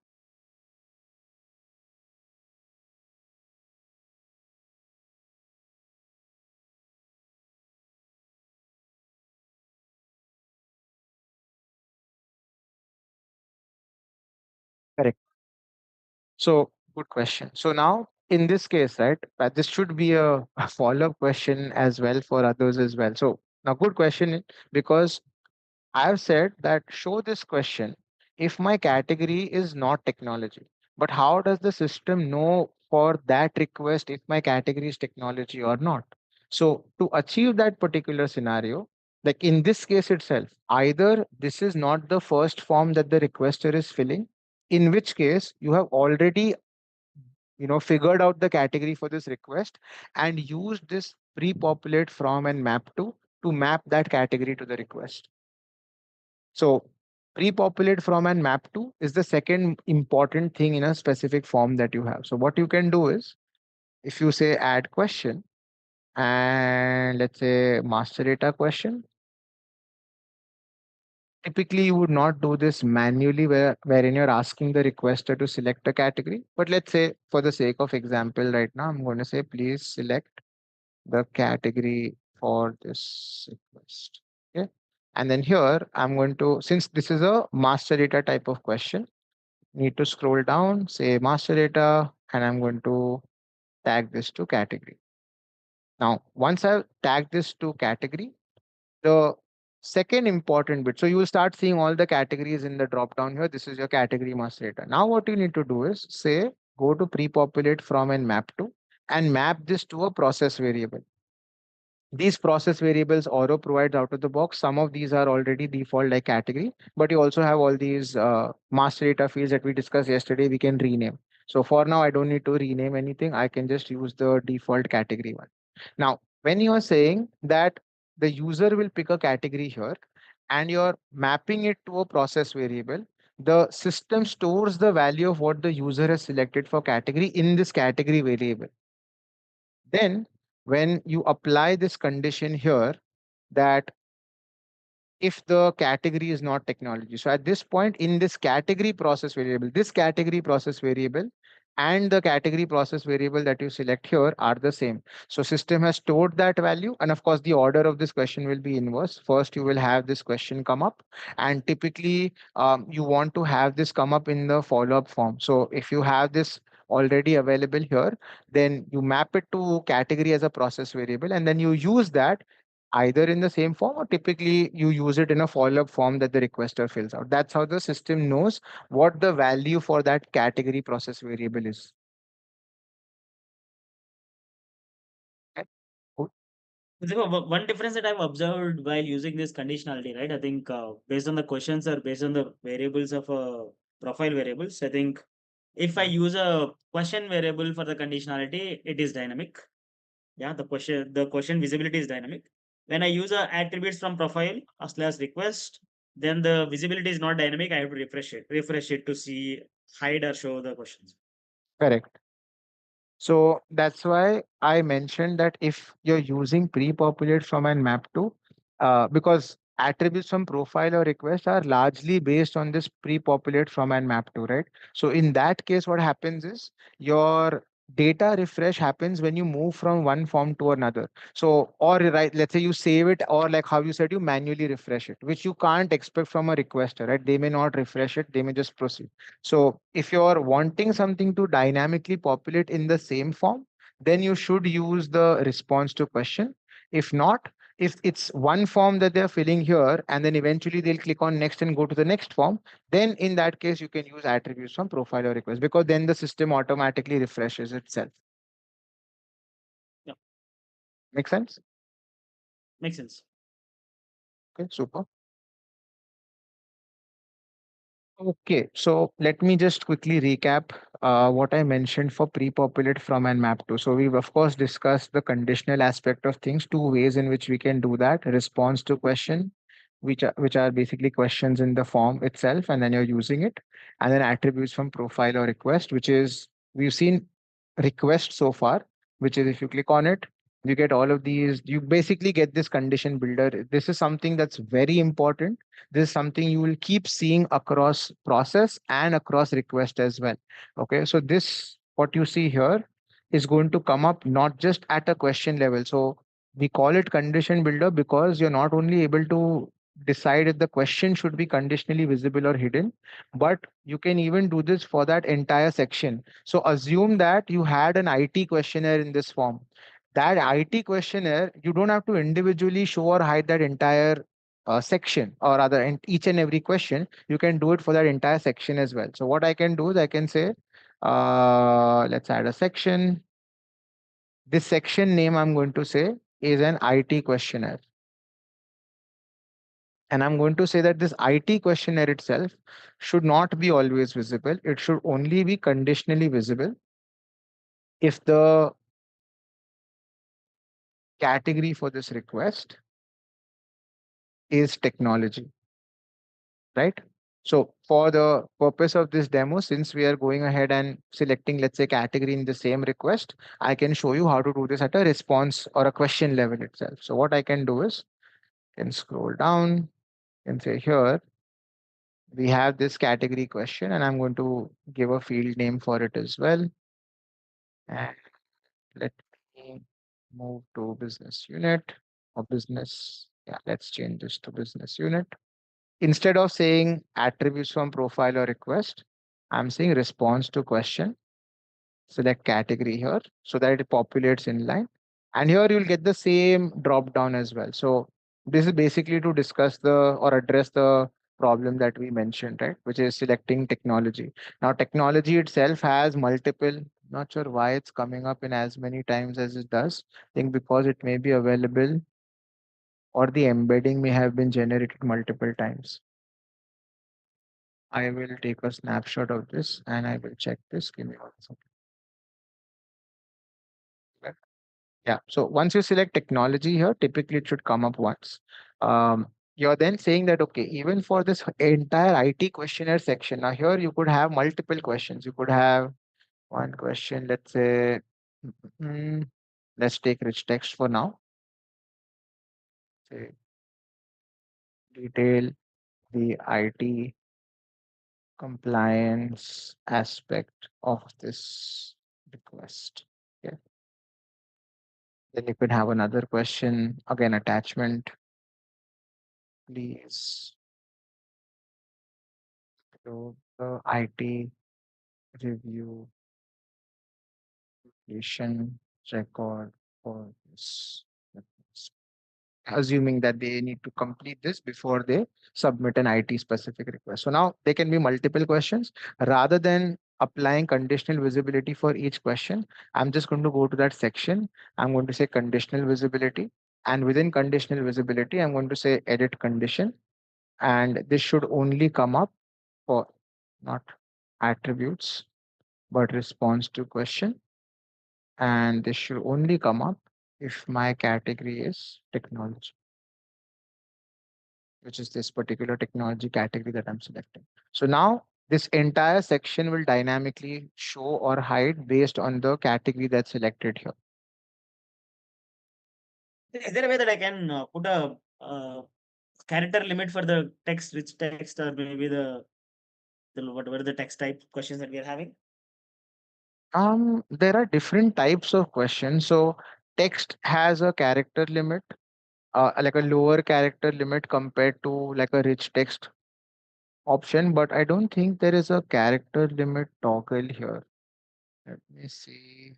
Correct. So good question. So now in this case, right, this should be a follow-up question as well for others as well. So now good question, because I've said that show this question if my category is not technology. But how does the system know for that request if my category is technology or not? So to achieve that particular scenario, like in this case itself, either this is not the first form that the requester is filling, in which case you have already figured out the category for this request and used this pre-populate from and map to map that category to the request. So pre-populate from and map to is the second important thing in a specific form that you have. So what you can do is, if you say add question and let's say master data question, typically you would not do this manually wherein you're asking the requester to select a category. But let's say for the sake of example right now, I'm going to say please select the category for this request. Okay. And then here I'm going to, since this is a master data type of question, need to scroll down, say master data, and I'm going to tag this to category. Now, once I've tagged this to category, the second important bit, so you will start seeing all the categories in the drop down here. This is your category master data. Now, what you need to do is say, go to pre-populate from and map to, and map this to a process variable. These process variables Oro provides out of the box. Some of these are already default like category, but you also have all these master data fields that we discussed yesterday. We can rename. So for now, I don't need to rename anything. I can just use the default category one. Now, when you are saying that the user will pick a category here and you're mapping it to a process variable, the system stores the value of what the user has selected for category in this category variable. Then when you apply this condition here, that if the category is not technology. So at this point in this category process variable, this category process variable and the category process variable that you select here are the same. So system has stored that value. And of course, the order of this question will be inverse. First, you will have this question come up. And typically, you want to have this come up in the follow-up form. So if you have this already available here, then you map it to category as a process variable, and then you use that either in the same form or typically you use it in a follow-up form that the requester fills out. That's how the system knows what the value for that category process variable is. Okay. Cool. So one difference that I've observed while using this conditionality, right? I think based on the questions or based on the variables of profile variables, I think if I use a question variable for the conditionality, it is dynamic. Yeah, the question visibility is dynamic. When I use attributes from profile as well as request, then the visibility is not dynamic. I have to refresh it to see, hide or show the questions. Correct. So that's why I mentioned that if you're using pre-populate from and map to, because attributes from profile or request are largely based on this pre-populate from and map to, right? So in that case, what happens is your data refresh happens when you move from one form to another. So, or right, let's say you save it, or like how you said, you manually refresh it, which you can't expect from a requester, right? They may not refresh it, they may just proceed. So if you're wanting something to dynamically populate in the same form, then you should use the response to question. If not, if it's one form that they're filling here and then eventually they'll click on next and go to the next form, then in that case you can use attributes from profile or request, because then the system automatically refreshes itself. Yeah. Make sense? Makes sense. Okay, super. Okay, so let me just quickly recap what I mentioned for pre-populate from and map to. So we've of course discussed the conditional aspect of things, two ways in which we can do that: response to question, which are basically questions in the form itself, and then you're using it, and then attributes from profile or request, which is we've seen request so far, which is if you click on it, you get all of these. You basically get this condition builder. This is something that's very important. This is something you will keep seeing across process and across request as well. Okay, so this, what you see here, is going to come up not just at a question level. So we call it condition builder because you're not only able to decide if the question should be conditionally visible or hidden, but you can even do this for that entire section. So assume that you had an IT questionnaire in this form. That IT questionnaire, you don't have to individually show or hide that entire section, or rather in each and every question. You can do it for that entire section as well. So what I can do is I can say, let's add a section. This section name I'm going to say is an IT questionnaire. And I'm going to say that this IT questionnaire itself should not be always visible. It should only be conditionally visible if the category for this request is technology, right? So for the purpose of this demo, since we are going ahead and selecting, let's say, category in the same request, I can show you how to do this at a response or a question level itself. So what I can do is, can scroll down and say here, we have this category question and I'm going to give a field name for it as well. And let me move to business unit or business. Yeah, let's change this to business unit. Instead of saying attributes from profile or request, I'm saying response to question. Select category here so that it populates in line. And here you'll get the same drop down as well. So this is basically to discuss the or address the problem that we mentioned, right? Which is selecting technology. Now, technology itself has multiple, not sure why it's coming up in as many times as it does. I think because it may be available or the embedding may have been generated multiple times. I will take a snapshot of this and I will check this. Give me 1 second. Yeah. So once you select technology here, typically it should come up once. You're then saying that, okay, even for this entire IT questionnaire section, now here you could have multiple questions. You could have one question, let's say, mm, let's take rich text for now. Say, detail the IT compliance aspect of this request. Yeah. Then you could have another question, again, attachment. Please to the IT review completion record for this request. Assuming that they need to complete this before they submit an IT specific request. So now there can be multiple questions. Rather than applying conditional visibility for each question, I'm just going to go to that section. I'm going to say conditional visibility. And within conditional visibility, I'm going to say edit condition. And this should only come up for not attributes, but response to question. And this should only come up if my category is technology, which is this particular technology category that I'm selecting. So now this entire section will dynamically show or hide based on the category that's selected here. Is there a way that I can put a character limit for the text, rich text, or maybe the whatever the text type questions that we are having? There are different types of questions. So text has a character limit, like a lower character limit compared to like a rich text option, but I don't think there is a character limit toggle here. Let me see.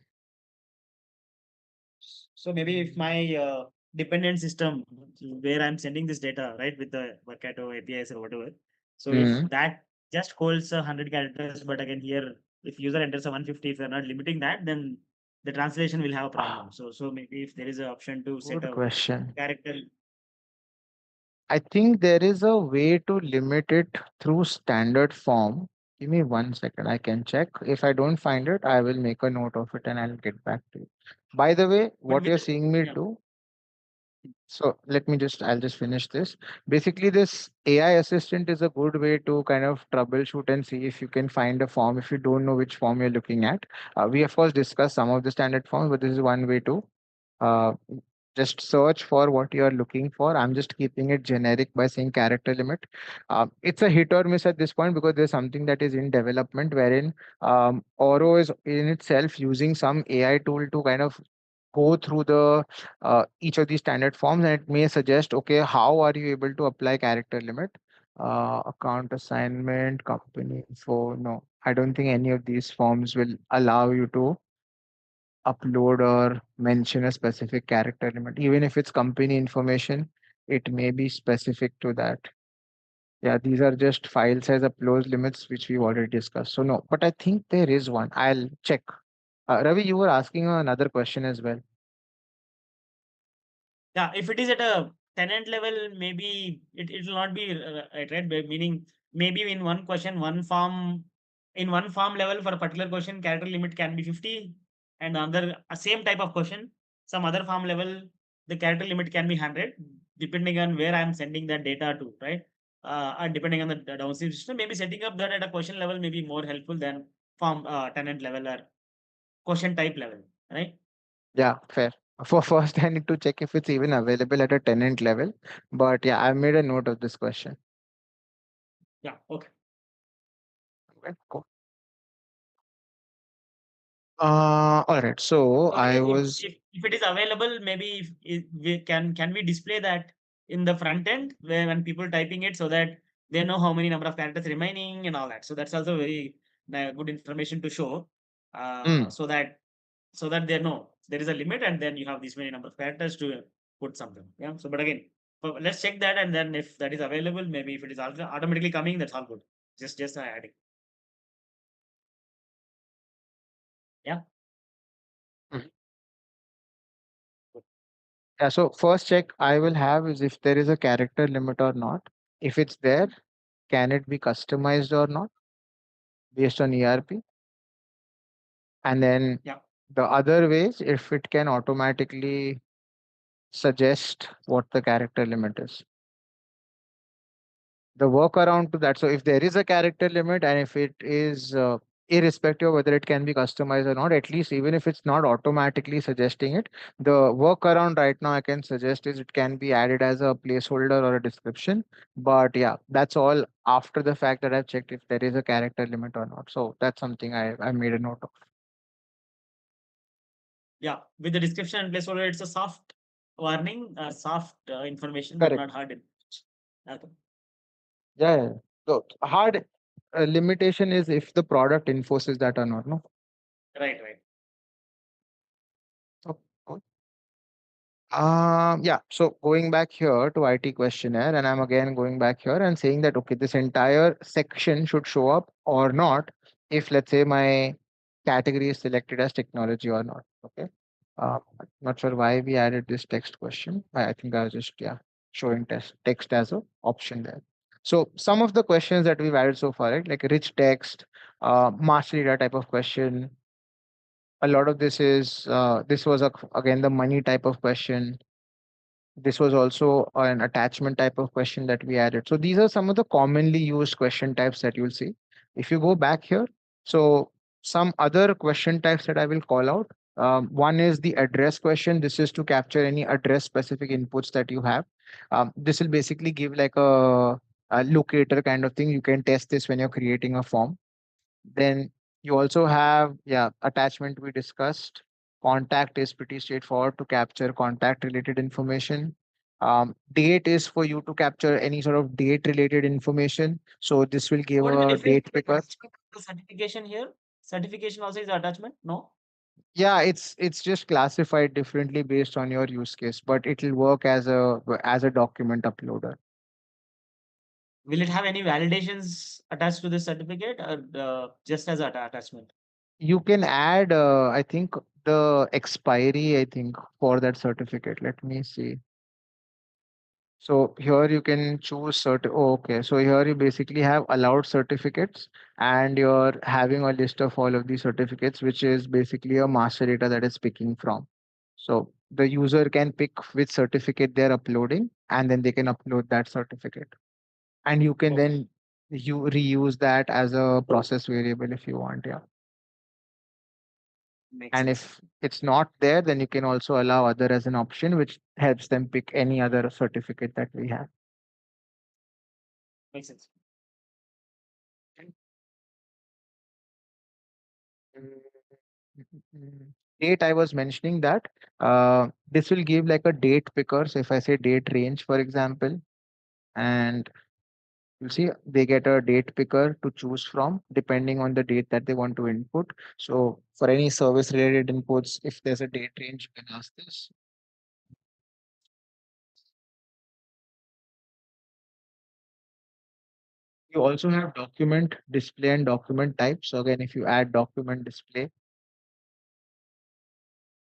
So maybe if my dependent system where I'm sending this data, right, with the Workato APIs or whatever. So if Hmm. that just holds 100 characters, but again here, if user enters a 150, if you're not limiting that, then the translation will have a problem. So maybe if there is an option to set Good a question. character. I think there is a way to limit it through standard form. Give me 1 second. I can check. If I don't find it, I will make a note of it and I'll get back to you. By the way, But what with you're seeing me yeah, do, so I'll just finish this. Basically, this AI assistant is a good way to kind of troubleshoot and see if you can find a form if you don't know which form you're looking at. We of course discussed some of the standard forms, but this is one way to uh, just search for what you are looking for. I'm just keeping it generic by saying character limit. It's a hit or miss at this point because there's something that is in development wherein Oro is in itself using some AI tool to kind of go through the each of these standard forms and it may suggest, okay, how are you able to apply character limit? Account assignment, company info. No, I don't think any of these forms will allow you to upload or mention a specific character limit. Even if it's company information, it may be specific to that. Yeah, these are just file size upload limits, which we've already discussed. So no, but I think there is one. I'll check. Ravi, you were asking another question as well. yeah, if it is at a tenant level, maybe it will not be right. Meaning maybe in one question, one form level for a particular question, character limit can be 50, and another same type of question, some other form level, the character limit can be 100, depending on where I'm sending that data to, right? and depending on the downstream system, maybe setting up that at a question level may be more helpful than from tenant level or question type level, right? Yeah, fair. For first, I need to check if it's even available at a tenant level. But yeah, I made a note of this question. Yeah, okay. Okay, cool. All right. So Okay, I was if it is available, maybe if we can we display that in the front end where when people typing it so that they know how many number of characters remaining and all that. So that's also very good information to show, mm, so that they know there is a limit and then you have this many number of characters to put something. Yeah. So, but again, let's check that and then if that is available, maybe if it is automatically coming, that's all good. Just adding. Yeah. mhm. Yeah. So first check I will have is if there is a character limit or not. If it's there, can it be customized or not based on ERP? And then Yeah. the other ways, if it can automatically suggest what the character limit is. The workaround to that. So if there is a character limit and if it is irrespective of whether it can be customized or not, at least even if it's not automatically suggesting it, the workaround right now I can suggest is it can be added as a placeholder or a description. But yeah, that's all after the fact that I've checked if there is a character limit or not. So that's something I made a note of. Yeah, with the description and placeholder, it's a soft warning, soft information, but Correct. not hard. Okay. Yeah. Yeah. So hard limitation is if the product enforces that or not. No. Right, right. Oh, cool. Yeah. So going back here to IT questionnaire, and I'm again going back here and saying that, okay, this entire section should show up or not if, let's say, my category is selected as technology or not. Okay. Not sure why we added this text question. I think I was just, yeah, showing text as a option there. So some of the questions that we've added so far, right, like rich text, master data type of question, a lot of this is this was again the money type of question. This was also an attachment type of question that we added. So these are some of the commonly used question types that you'll see. If you go back here, so some other question types that I will call out. One is the address question. This is to capture any address specific inputs that you have. This will basically give like a locator kind of thing. You can test this when you're creating a form. Then you also have, yeah, attachment we discussed. Contact is pretty straightforward to capture contact related information. Date is for you to capture any sort of date related information. So this will give What is the a difference date picker. between the certification here? Certification also is attachment? No. Yeah, it's just classified differently based on your use case, but it'll work as a document uploader. Will it have any validations attached to this certificate or just as an attachment? You can add, I think, the expiry, I think, for that certificate. Let me see. So here you can choose okay. So here you basically have allowed certificates and you're having a list of all of these certificates, which is basically a master data that is picking from. So the user can pick which certificate they're uploading and then they can upload that certificate. And you can Okay. then you reuse that as a process variable if you want. Yeah. Makes And sense. if it's not there, then you can also allow other as an option, which helps them pick any other certificate that we have. Makes sense. Date, I was mentioning that this will give like a date picker. So if I say date range, for example, and you see they get a date picker to choose from depending on the date that they want to input. So for any service related inputs, if there's a date range, you can ask this. You also have document display and document type. So again, if you add document display,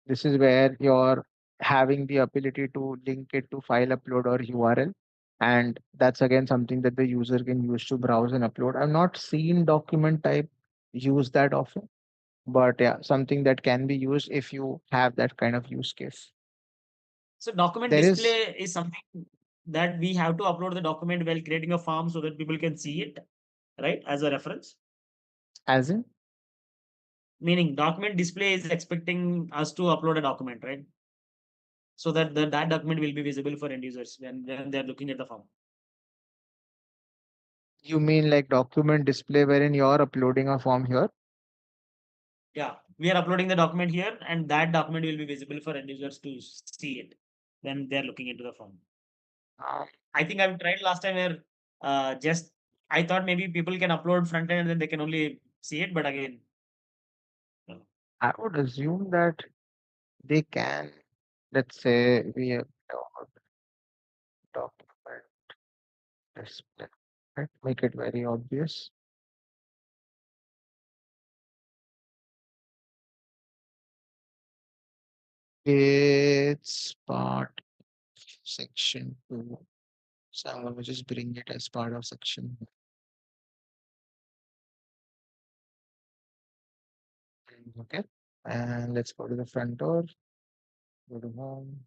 this is where you're having the ability to link it to file upload or URL. And that's again something that the user can use to browse and upload. I've not seen document type use that often, but yeah, something that can be used if you have that kind of use case. So document There is, display is something. that we have to upload the document while creating a form so that people can see it, right? As a reference. As in? Meaning document display is expecting us to upload a document, right? So that that document will be visible for end users when they're looking at the form. You mean like document display wherein you're uploading a form here? Yeah, we are uploading the document here, and that document will be visible for end users to see it when they're looking into the form. Um, I think I've tried last time where just I thought maybe people can upload front end and then they can only see it, but again, no. I would assume that they can, let's say we have document display, right? Make it very obvious. It's part section 2. So I'm going to just bring it as part of section 1. Okay. And let's go to the front door. Go to home.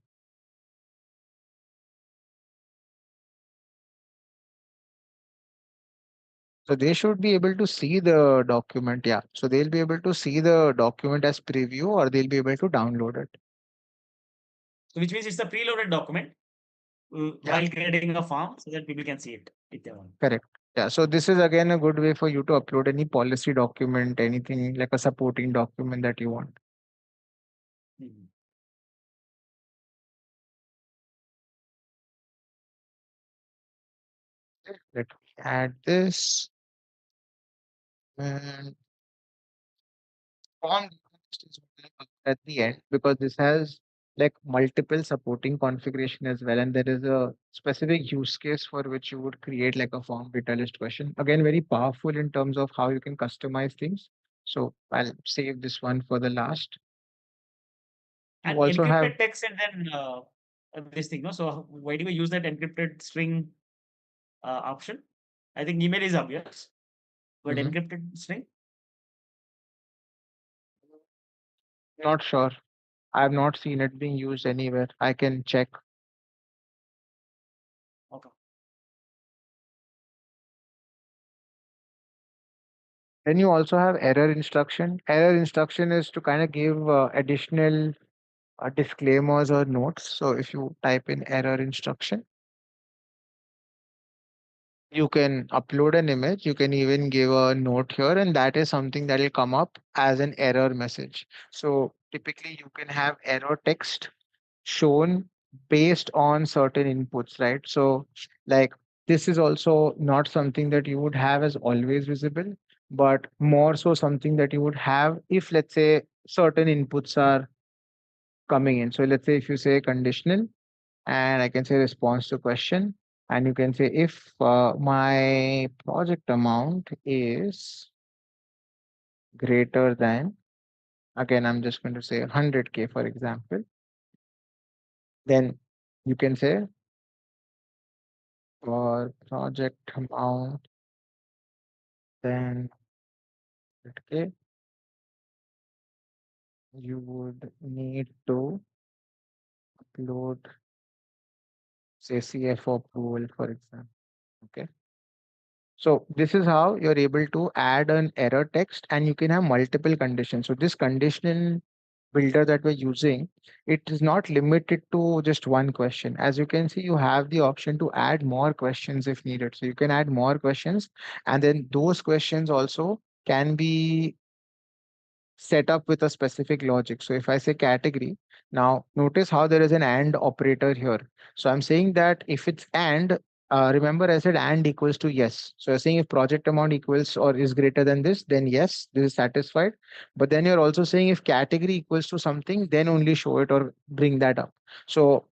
So they should be able to see the document. Yeah. So they'll be able to see the document as preview or they'll be able to download it. So which means it's a preloaded document Yeah. while creating a form so that people can see it with their own. Correct. Yeah. So this is again a good way for you to upload any policy document, anything like a supporting document that you want. Mhm. Let me add this. And form list is what I cover at the end because this has like multiple supporting configuration as well, and there is a specific use case for which you would create like a form data list question. Again, very powerful in terms of how you can customize things. So I'll save this one for the last. You And also have encrypted text and then this thing, no? So why do we use that encrypted string option? I think email is obvious, but Mhm. encrypted string. Not sure. I have not seen it being used anywhere. I can check. Okay. Then you also have error instruction. Error instruction is to kind of give additional disclaimers or notes. So if you type in error instruction, you can upload an image. You can even give a note here, and that is something that will come up as an error message. So typically, you can have error text shown based on certain inputs, right? So, like, this is also not something that you would have as always visible, but more so something that you would have if, let's say, certain inputs are coming in. So, let's say if you say conditional, and I can say response to question, and you can say if my project amount is greater than, again, I'm just going to say 100K, for example, then you can say for project amount then 100K, you would need to upload, say, CFO approval, for example. Okay. So this is how you're able to add an error text and you can have multiple conditions. So this conditional builder that we're using, it is not limited to just one question. As you can see, you have the option to add more questions if needed. So you can add more questions, and then those questions also can be set up with a specific logic. So if I say category, now notice how there is an AND operator here. So I'm saying that if it's AND, remember I said AND equals to yes. So you're saying if project amount equals or is greater than this, then yes, this is satisfied. But then you're also saying if category equals to something, then only show it or bring that up. So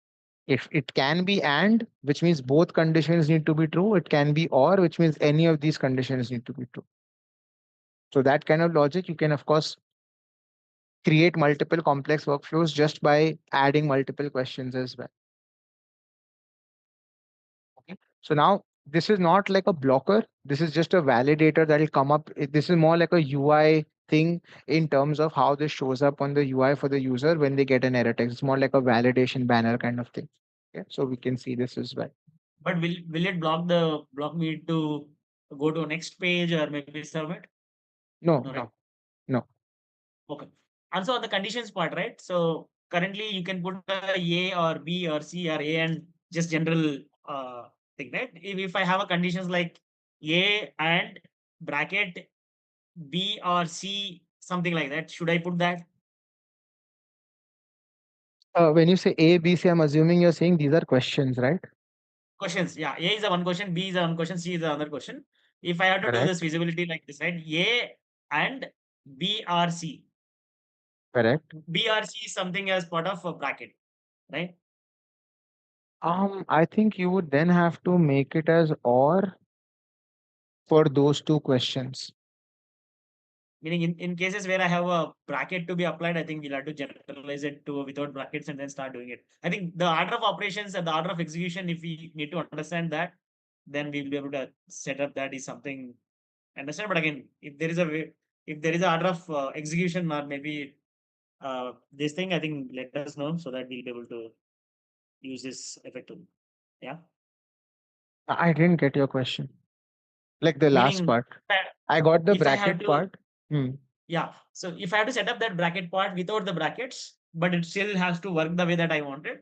if it can be AND, which means both conditions need to be true, it can be OR, which means any of these conditions need to be true. So that kind of logic, you can of course create multiple complex workflows just by adding multiple questions as well. Okay. So now this is not like a blocker. This is just a validator that will come up. This is more like a UI thing in terms of how this shows up on the UI for the user when they get an error text. It's more like a validation banner kind of thing. Okay. So we can see this as well. But will it block me to go to next page or maybe submit? No, No, right? no. Okay. Also on the conditions part, right? So currently you can put A or B or C or A and just general thing, right? If I have a conditions like A and bracket B or C, something like that, should I put that? When you say A, B, C, I'm assuming you're saying these are questions, right? Questions, yeah. A is a one question, B is a one question, C is another question. If I have to do Correct. this feasibility like this, right? A and B or C. Correct. B or C is something as part of a bracket, right? I think you would then have to make it as or for those two questions. Meaning in cases where I have a bracket to be applied, I think we'll have to generalize it to without brackets and then start doing it. I think the order of operations and the order of execution, if we need to understand that, then we'll be able to set up that is something understand. But again, if there is a way, if there is a order of execution or maybe this thing, I think let us know so that we'll be able to use this effectively. Yeah. I didn't get your question. Like the last Meaning, part. I got the if I have bracket to, part. Hmm. yeah. So if I have to set up that bracket part without the brackets, but it still has to work the way that I wanted,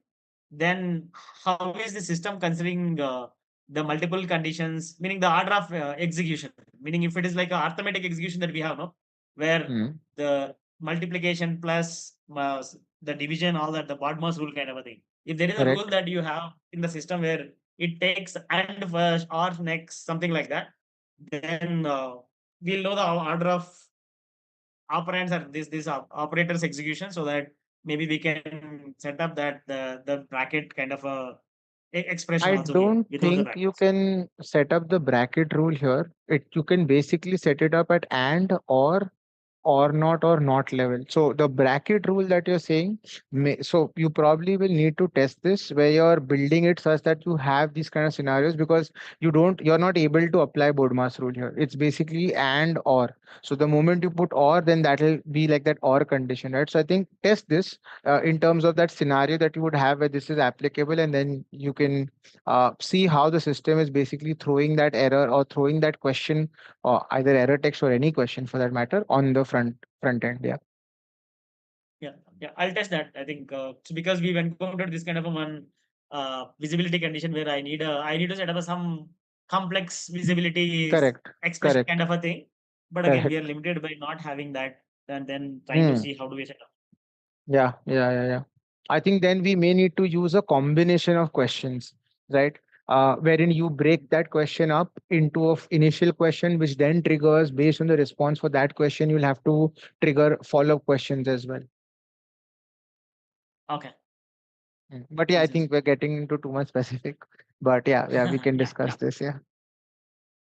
then how is the system considering the multiple conditions, meaning the order of execution? Meaning if it is like a arithmetic execution that we have, no, where Hmm. the multiplication plus the division, all that, the BODMAS rule kind of a thing. If there is a rule Correct. that you have in the system where it takes and first or next, something like that, then we'll know the order of operands are this operators execution so that maybe we can set up that the bracket kind of a expression I also here don't without the think you brackets. can set up the bracket rule here. You can basically set it up at and or not level. So the bracket rule that you're saying, so you probably will need to test this where you're building it such that you have these kind of scenarios because you're not able to apply BODMAS rule here. It's basically and or. So the moment you put or, then that will be like that or condition, right? So I think test this in terms of that scenario that you would have where this is applicable, and then you can see how the system is basically throwing that error or throwing that question or either error text or any question for that matter on the front end. Yeah. Yeah, I'll test that. I think so because we've encountered this kind of a one visibility condition where I need to set up some complex visibility Correct. expression kind Correct. of a thing. But again, we Correct. are limited by not having that, and then trying to Hmm. see how do we set up. Yeah. I think then we may need to use a combination of questions, right? Wherein you break that question up into a initial question, which then triggers based on the response for that question. You'll have to trigger follow-up questions as well. Okay, But yeah, I makes sense. think we're getting into too much specific. But yeah, we can discuss Yeah, this. Yeah.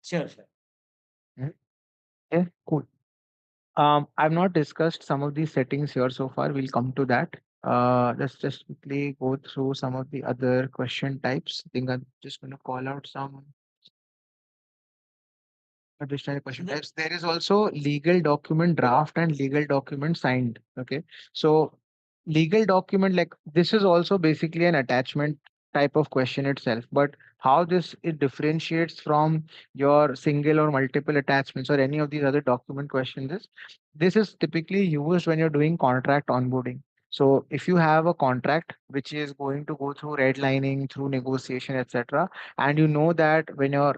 sure. Mhm. Yeah, cool. I've not discussed some of these settings here so far. We'll come to that. Let's just quickly go through some of the other question types. I think I'm just going to call out some additional question The- types. There is also legal document draft and legal document signed. Okay. So legal document, like this is also basically an attachment type of question itself, but how this it differentiates from your single or multiple attachments or any of these other document questions is this is typically used when you're doing contract onboarding. So if you have a contract which is going to go through redlining, through negotiation, etc., and you know that when your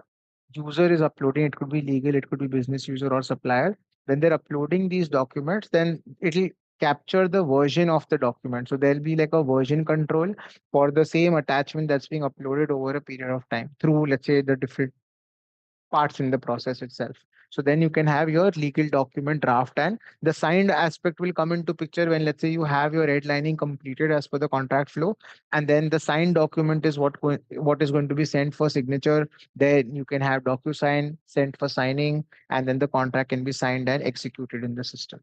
user is uploading, it could be legal, it could be business user or supplier. When they're uploading these documents, then it'll capture the version of the document. So there'll be like a version control for the same attachment that's being uploaded over a period of time through, let's say, the different parts in the process itself. So then you can have your legal document draft, and the signed aspect will come into picture when, let's say, you have your redlining completed as per the contract flow, and then the signed document is what is going to be sent for signature. Then you can have DocuSign sent for signing, and then the contract can be signed and executed in the system.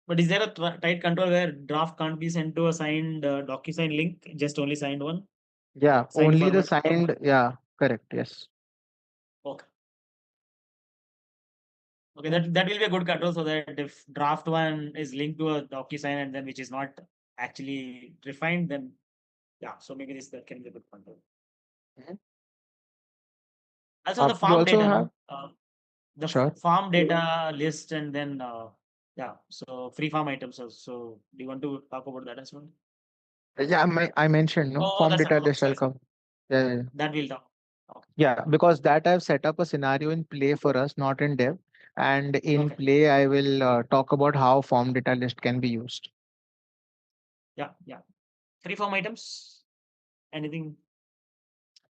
But is there a tight control where draft can't be sent to a signed DocuSign link, just only signed one, Yeah, signed only the format? signed. Yeah, correct. Yes. Okay. Okay, that will be a good control so that if draft one is linked to a DocuSign and then which is not actually refined, then yeah, so maybe this that can be a good control. Mhm. Also the You farm also data, have, no? The sure. farm data list and then yeah, so free farm items also. So do you want to talk about that as well? Yeah, I mentioned no Oh, form that's data okay. list. I'll Sorry, sorry. come. Yeah, yeah, yeah. That we'll talk. Okay. Yeah, because that I've set up a scenario in play for us, not in dev. And in Okay. play, I will talk about how form data list can be used. Yeah, yeah. Free farm items. Anything?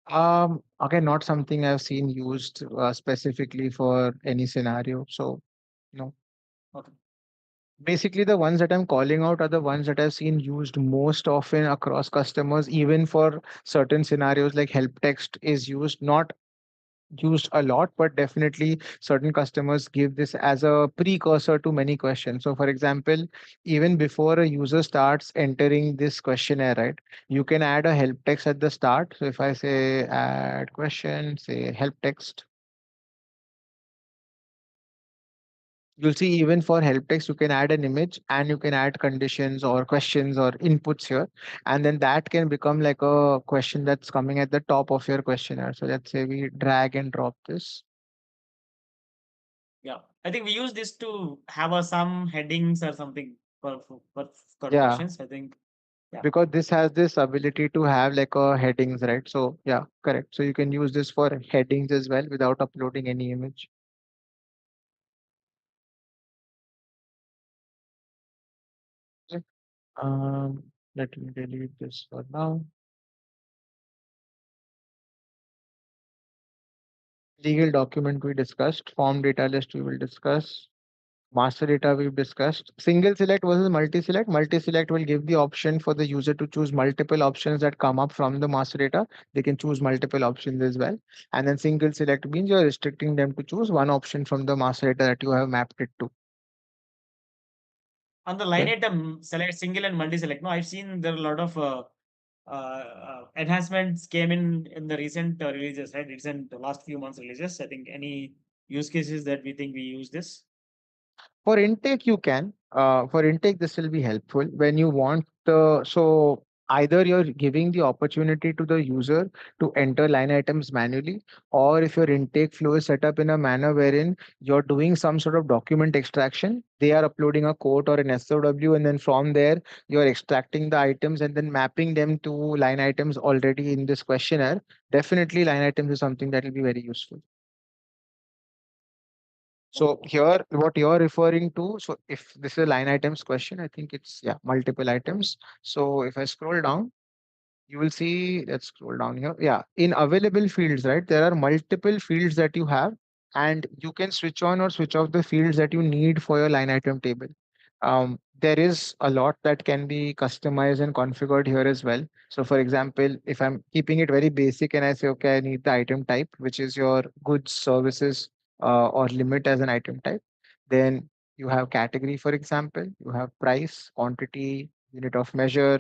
Again, not something I've seen used specifically for any scenario. So, no. Okay. Basically, the ones that I'm calling out are the ones that I've seen used most often across customers, even for certain scenarios like help text is used, not used a lot, but definitely certain customers give this as a precursor to many questions. So, for example, even before a user starts entering this questionnaire, right, you can add a help text at the start. So, if I say add question, say help text, you'll see even for help text, you can add an image and you can add conditions or questions or inputs here. And then that can become like a question that's coming at the top of your questionnaire. So let's say we drag and drop this. Yeah. I think we use this to have some headings or something for Yeah, questions. I think. Yeah. because this has this ability to have like a headings, right? So yeah, correct. So you can use this for headings as well without uploading any image. Okay. Let me delete this for now. Legal document we discussed, form data list we will discuss. Master data we've discussed. Single select versus multi-select. Multi-select will give the option for the user to choose multiple options that come up from the master data. They can choose multiple options as well. And then single select means you're restricting them to choose one option from the master data that you have mapped it to. On the line Okay. item, select single and multi-select. No, I've seen there are a lot of enhancements came in the recent releases, right? Recent last few months releases. I think any use cases that we think we use this. For intake, you can. For intake, this will be helpful when you want the. So either you're giving the opportunity to the user to enter line items manually, or if your intake flow is set up in a manner wherein you're doing some sort of document extraction, they are uploading a quote or an SOW, and then from there you're extracting the items and then mapping them to line items already in this questionnaire. Definitely, line items is something that will be very useful. So here, what you're referring to, so if this is a line items question, I think it's, yeah, multiple items. So if I scroll down, you will see, let's scroll down here. Yeah, in available fields, right? There are multiple fields that you have, and you can switch on or switch off the fields that you need for your line item table. There is a lot that can be customized and configured here as well. So for example, if I'm keeping it very basic and I say, okay, I need the item type, which is your goods, services, or limit as an item type, then you have category, for example, you have price, quantity, unit of measure,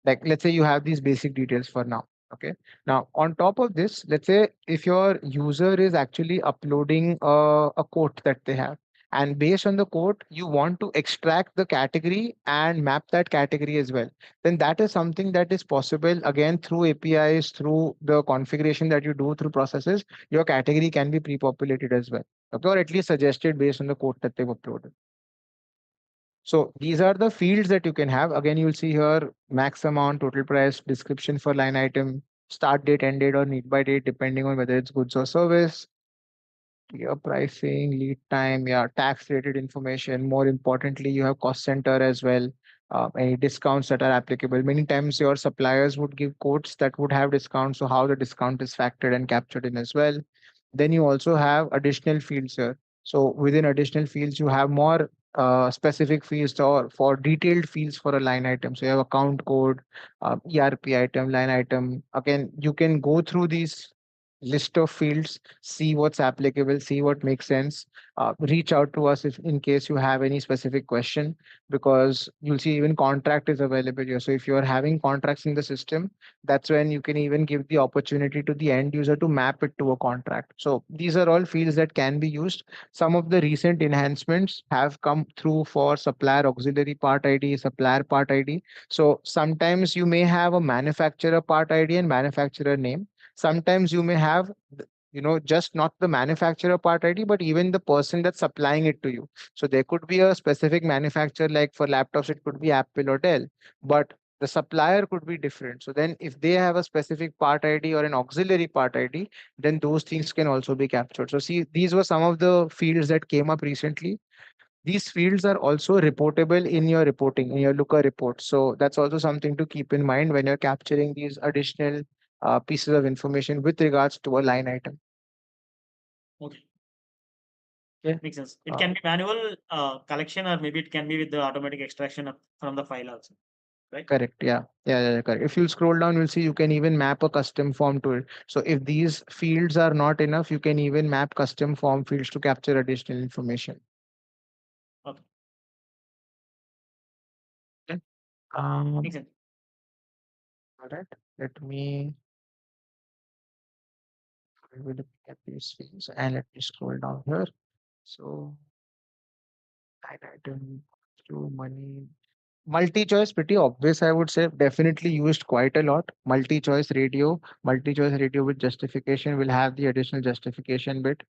like let's say you have these basic details for now. Okay, now on top of this, let's say if your user is actually uploading a quote that they have, and based on the quote you want to extract the category and map that category as well, then that is something that is possible again through APIs, through the configuration that you do through processes. Your category can be pre-populated as well, okay, or at least suggested based on the quote that they've uploaded. So these are the fields that you can have. Again, you'll see here max amount, total price, description for line item, start date, end date, or need by date, depending on whether it's goods or service, your pricing, lead time, yeah, tax related information. More importantly, you have cost center as well. Any discounts that are applicable. Many times your suppliers would give quotes that would have discounts. So how the discount is factored and captured in as well. Then you also have additional fields here. So within additional fields, you have more specific fields or for detailed fields for a line item. So you have account code, ERP item, line item. Again, you can go through these list of fields, see what's applicable, see what makes sense. Reach out to us if in case you have any specific question, because you'll see even contract is available here. So if you're having contracts in the system, that's when you can even give the opportunity to the end user to map it to a contract. So these are all fields that can be used. Some of the recent enhancements have come through for supplier auxiliary part ID, supplier part ID. So sometimes you may have a manufacturer part ID and manufacturer name. sometimes you may have just not the manufacturer part ID, but even the person that's supplying it to you. So there could be a specific manufacturer, like for laptops it could be Apple or Dell, but the supplier could be different. So then if they have a specific part ID or an auxiliary part ID, then those things can also be captured. So see, these were some of the fields that came up recently. These fields are also reportable in your reporting, in your Looker report. So that's also something to keep in mind when you're capturing these additional pieces of information with regards to a line item. Okay. Okay. Makes sense. It Uh, can be manual collection, or maybe it can be with the automatic extraction from the file also, right? Correct. Yeah, correct. If you scroll down, you'll see you can even map a custom form to it. So if these fields are not enough, you can even map custom form fields to capture additional information. Okay. Okay. Makes sense. All right. Let me I will look at these fields and let me scroll down here. So line item to money. Multi-choice, pretty obvious, I would say. Definitely used quite a lot. Multi-choice radio with justification will have the additional justification bit.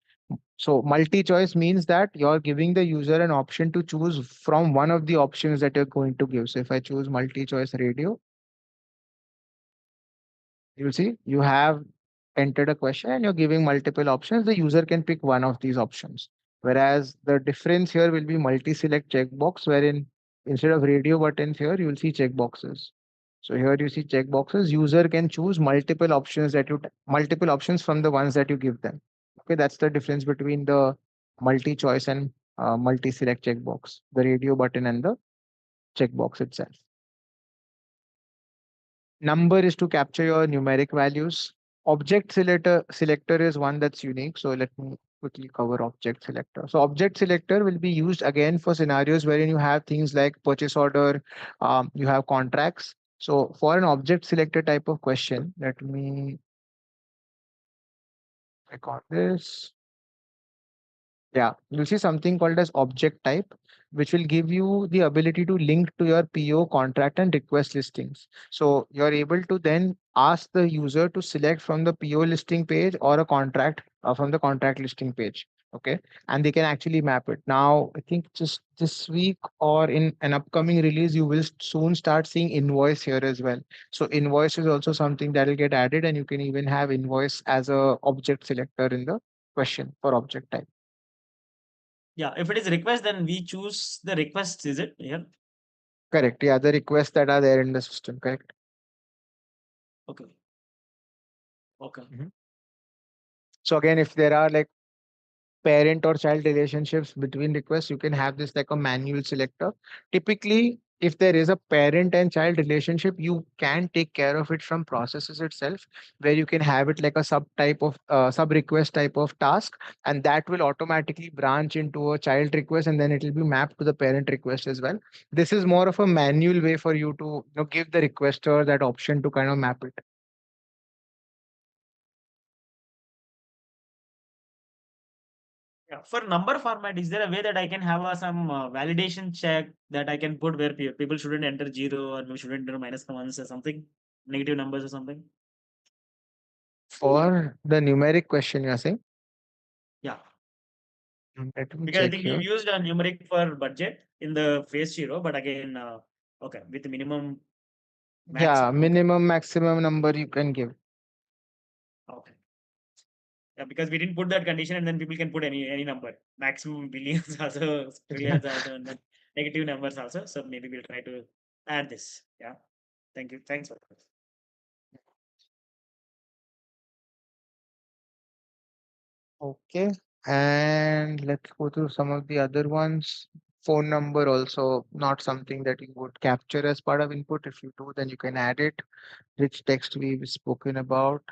So multi-choice means that you're giving the user an option to choose from one of the options that you're going to give. So if I choose multi-choice radio, you'll see you have entered a question and you're giving multiple options. The user can pick one of these options. Whereas the difference here will be multi-select checkbox, wherein instead of radio buttons here, you will see checkboxes. So here you see checkboxes. User can choose multiple options from the ones that you give them. Okay, that's the difference between the multi-choice and multi-select checkbox, the radio button and the checkbox itself. Number is to capture your numeric values. Object selector is one that's unique. So let me quickly cover object selector. So object selector will be used again for scenarios wherein you have things like purchase order, you have contracts. So for an object selector type of question, let me click on this. Yeah, you'll see something called as object type, which will give you the ability to link to your PO contract and request listings. So you're able to then ask the user to select from the PO listing page or a contract from the contract listing page. Okay. And they can actually map it. Now, I think just this week or in an upcoming release, you will soon start seeing invoice here as well. So invoice is also something that will get added, and you can even have invoice as a object selector in the question for object type. Yeah, if it is request, then we choose the request, is it here? Correct. Yeah, the requests that are there in the system. Correct. Okay. Okay. So again, if there are like parent or child relationships between requests, you can have this like a manual selector. Typically, if there is a parent and child relationship, you can take care of it from processes itself, where you can have it like a sub request type of task, and that will automatically branch into a child request, and then it will be mapped to the parent request as well. This is more of a manual way for you to give the requester that option to kind of map it. Yeah. For number format, is there a way that I can have some validation check that I can put where people shouldn't enter zero, or maybe shouldn't enter minus ones or something, negative numbers or something? For the numeric question, you're saying? Yeah. Let me Because I check think here. we've used a numeric for budget in the phase zero, but again, okay, with the minimum, Yeah, maximum. Okay. minimum, maximum number you can give. Okay. Yeah, because we didn't put that condition, and then people can put any number, maximum billions also, trillions also, and then negative numbers also. So maybe we'll try to add this. Yeah. Thank you. Thanks for this. Okay. And let's go through some of the other ones. Phone number also not something that you would capture as part of input. If you do, then you can add it. Rich text we've spoken about.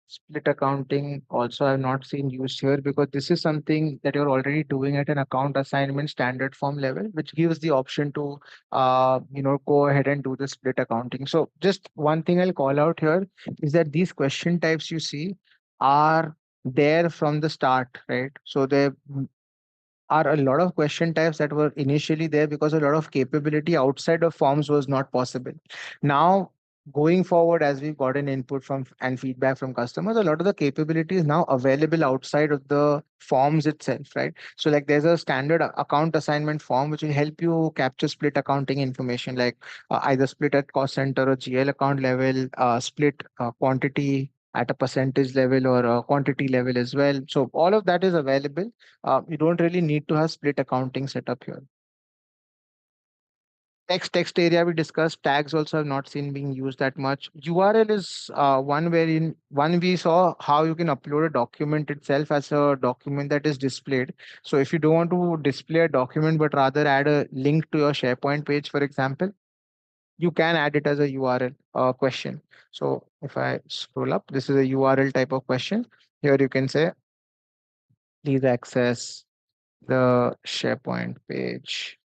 Split accounting also I've not seen used here, because this is something that you're already doing at an account assignment standard form level, which gives the option to go ahead and do the split accounting. So just one thing I'll call out here is that these question types you see are there from the start, right? So there are a lot of question types that were initially there because a lot of capability outside of forms was not possible. Now going forward, as we've gotten input from and feedback from customers, a lot of the capabilities now available outside of the forms itself, right? So like there's a standard account assignment form which will help you capture split accounting information, like either split at cost center or GL account level, split quantity at a percentage level or a quantity level as well. So all of that is available. You don't really need to have split accounting set up here. Text area we discussed. Tags also have not seen being used that much. URL is one we saw how you can upload a document itself as a document that is displayed. So if you don't want to display a document but rather add a link to your SharePoint page, for example, you can add it as a URL question. So if I scroll up, this is a URL type of question. Here you can say, please access the SharePoint page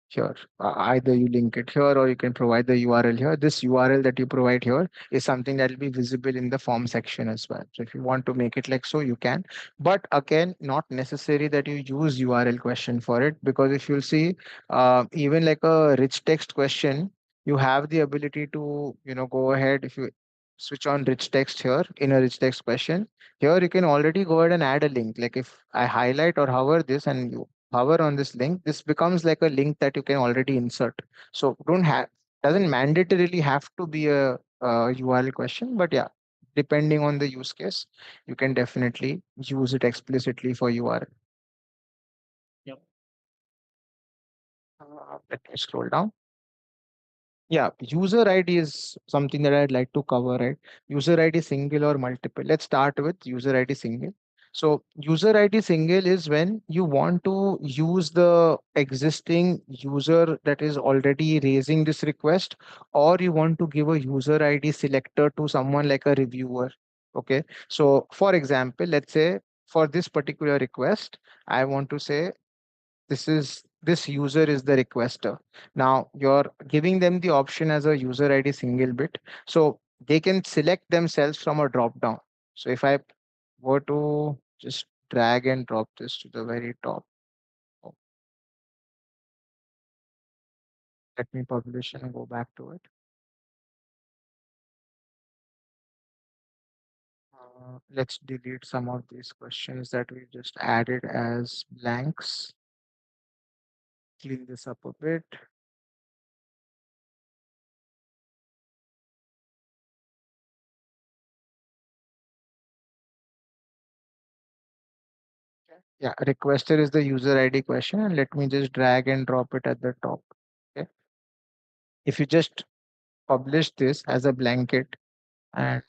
here. Either you link it here or you can provide the URL here. This URL that you provide here is something that will be visible in the form section as well. So if you want to make it like so, you can. But again, not necessary that you use URL question for it, because if you'll see, even like a rich text question, you have the ability to, go ahead. If you switch on rich text here in a rich text question, here you can already go ahead and add a link. Like if I highlight or hover this and you hover on this link, this becomes like a link that you can already insert. So don't have doesn't mandatorily have to be a URL question, but yeah, depending on the use case, you can definitely use it explicitly for URL. Yep. Let me scroll down. Yeah, user ID is something that I'd like to cover, right? User ID single or multiple. Let's start with user ID single. So user ID single is when you want to use the existing user that is already raising this request, or you want to give a user ID selector to someone like a reviewer. Okay. So for example, let's say for this particular request, I want to say this user is the requester. Now you're giving them the option as a user ID single bit, so they can select themselves from a drop down. So if I were to just drag and drop this to the very top, oh, let me publish and go back to it. Let's delete some of these questions that we just added as blanks. Clean this up a bit. Yeah, requester is the user ID question, and let me just drag and drop it at the top. Okay. If you just publish this as a blanket, and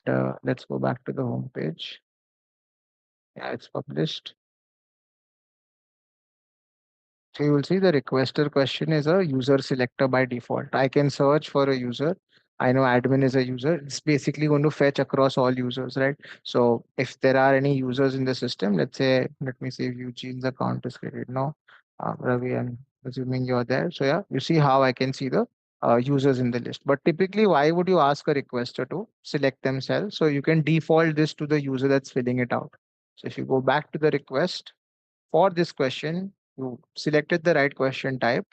let's go back to the home page. Yeah, it's published. So you will see the requester question is a user selector by default. I can search for a user. I know admin is a user. It's basically going to fetch across all users, right? So if there are any users in the system, let's say, let me see if Eugene's account is created. No, Ravi, I'm assuming you're there. So yeah, you see how I can see the users in the list. But typically, why would you ask a requester to select themselves? So you can default this to the user that's filling it out. So if you go back to the request, for this question, you selected the right question type.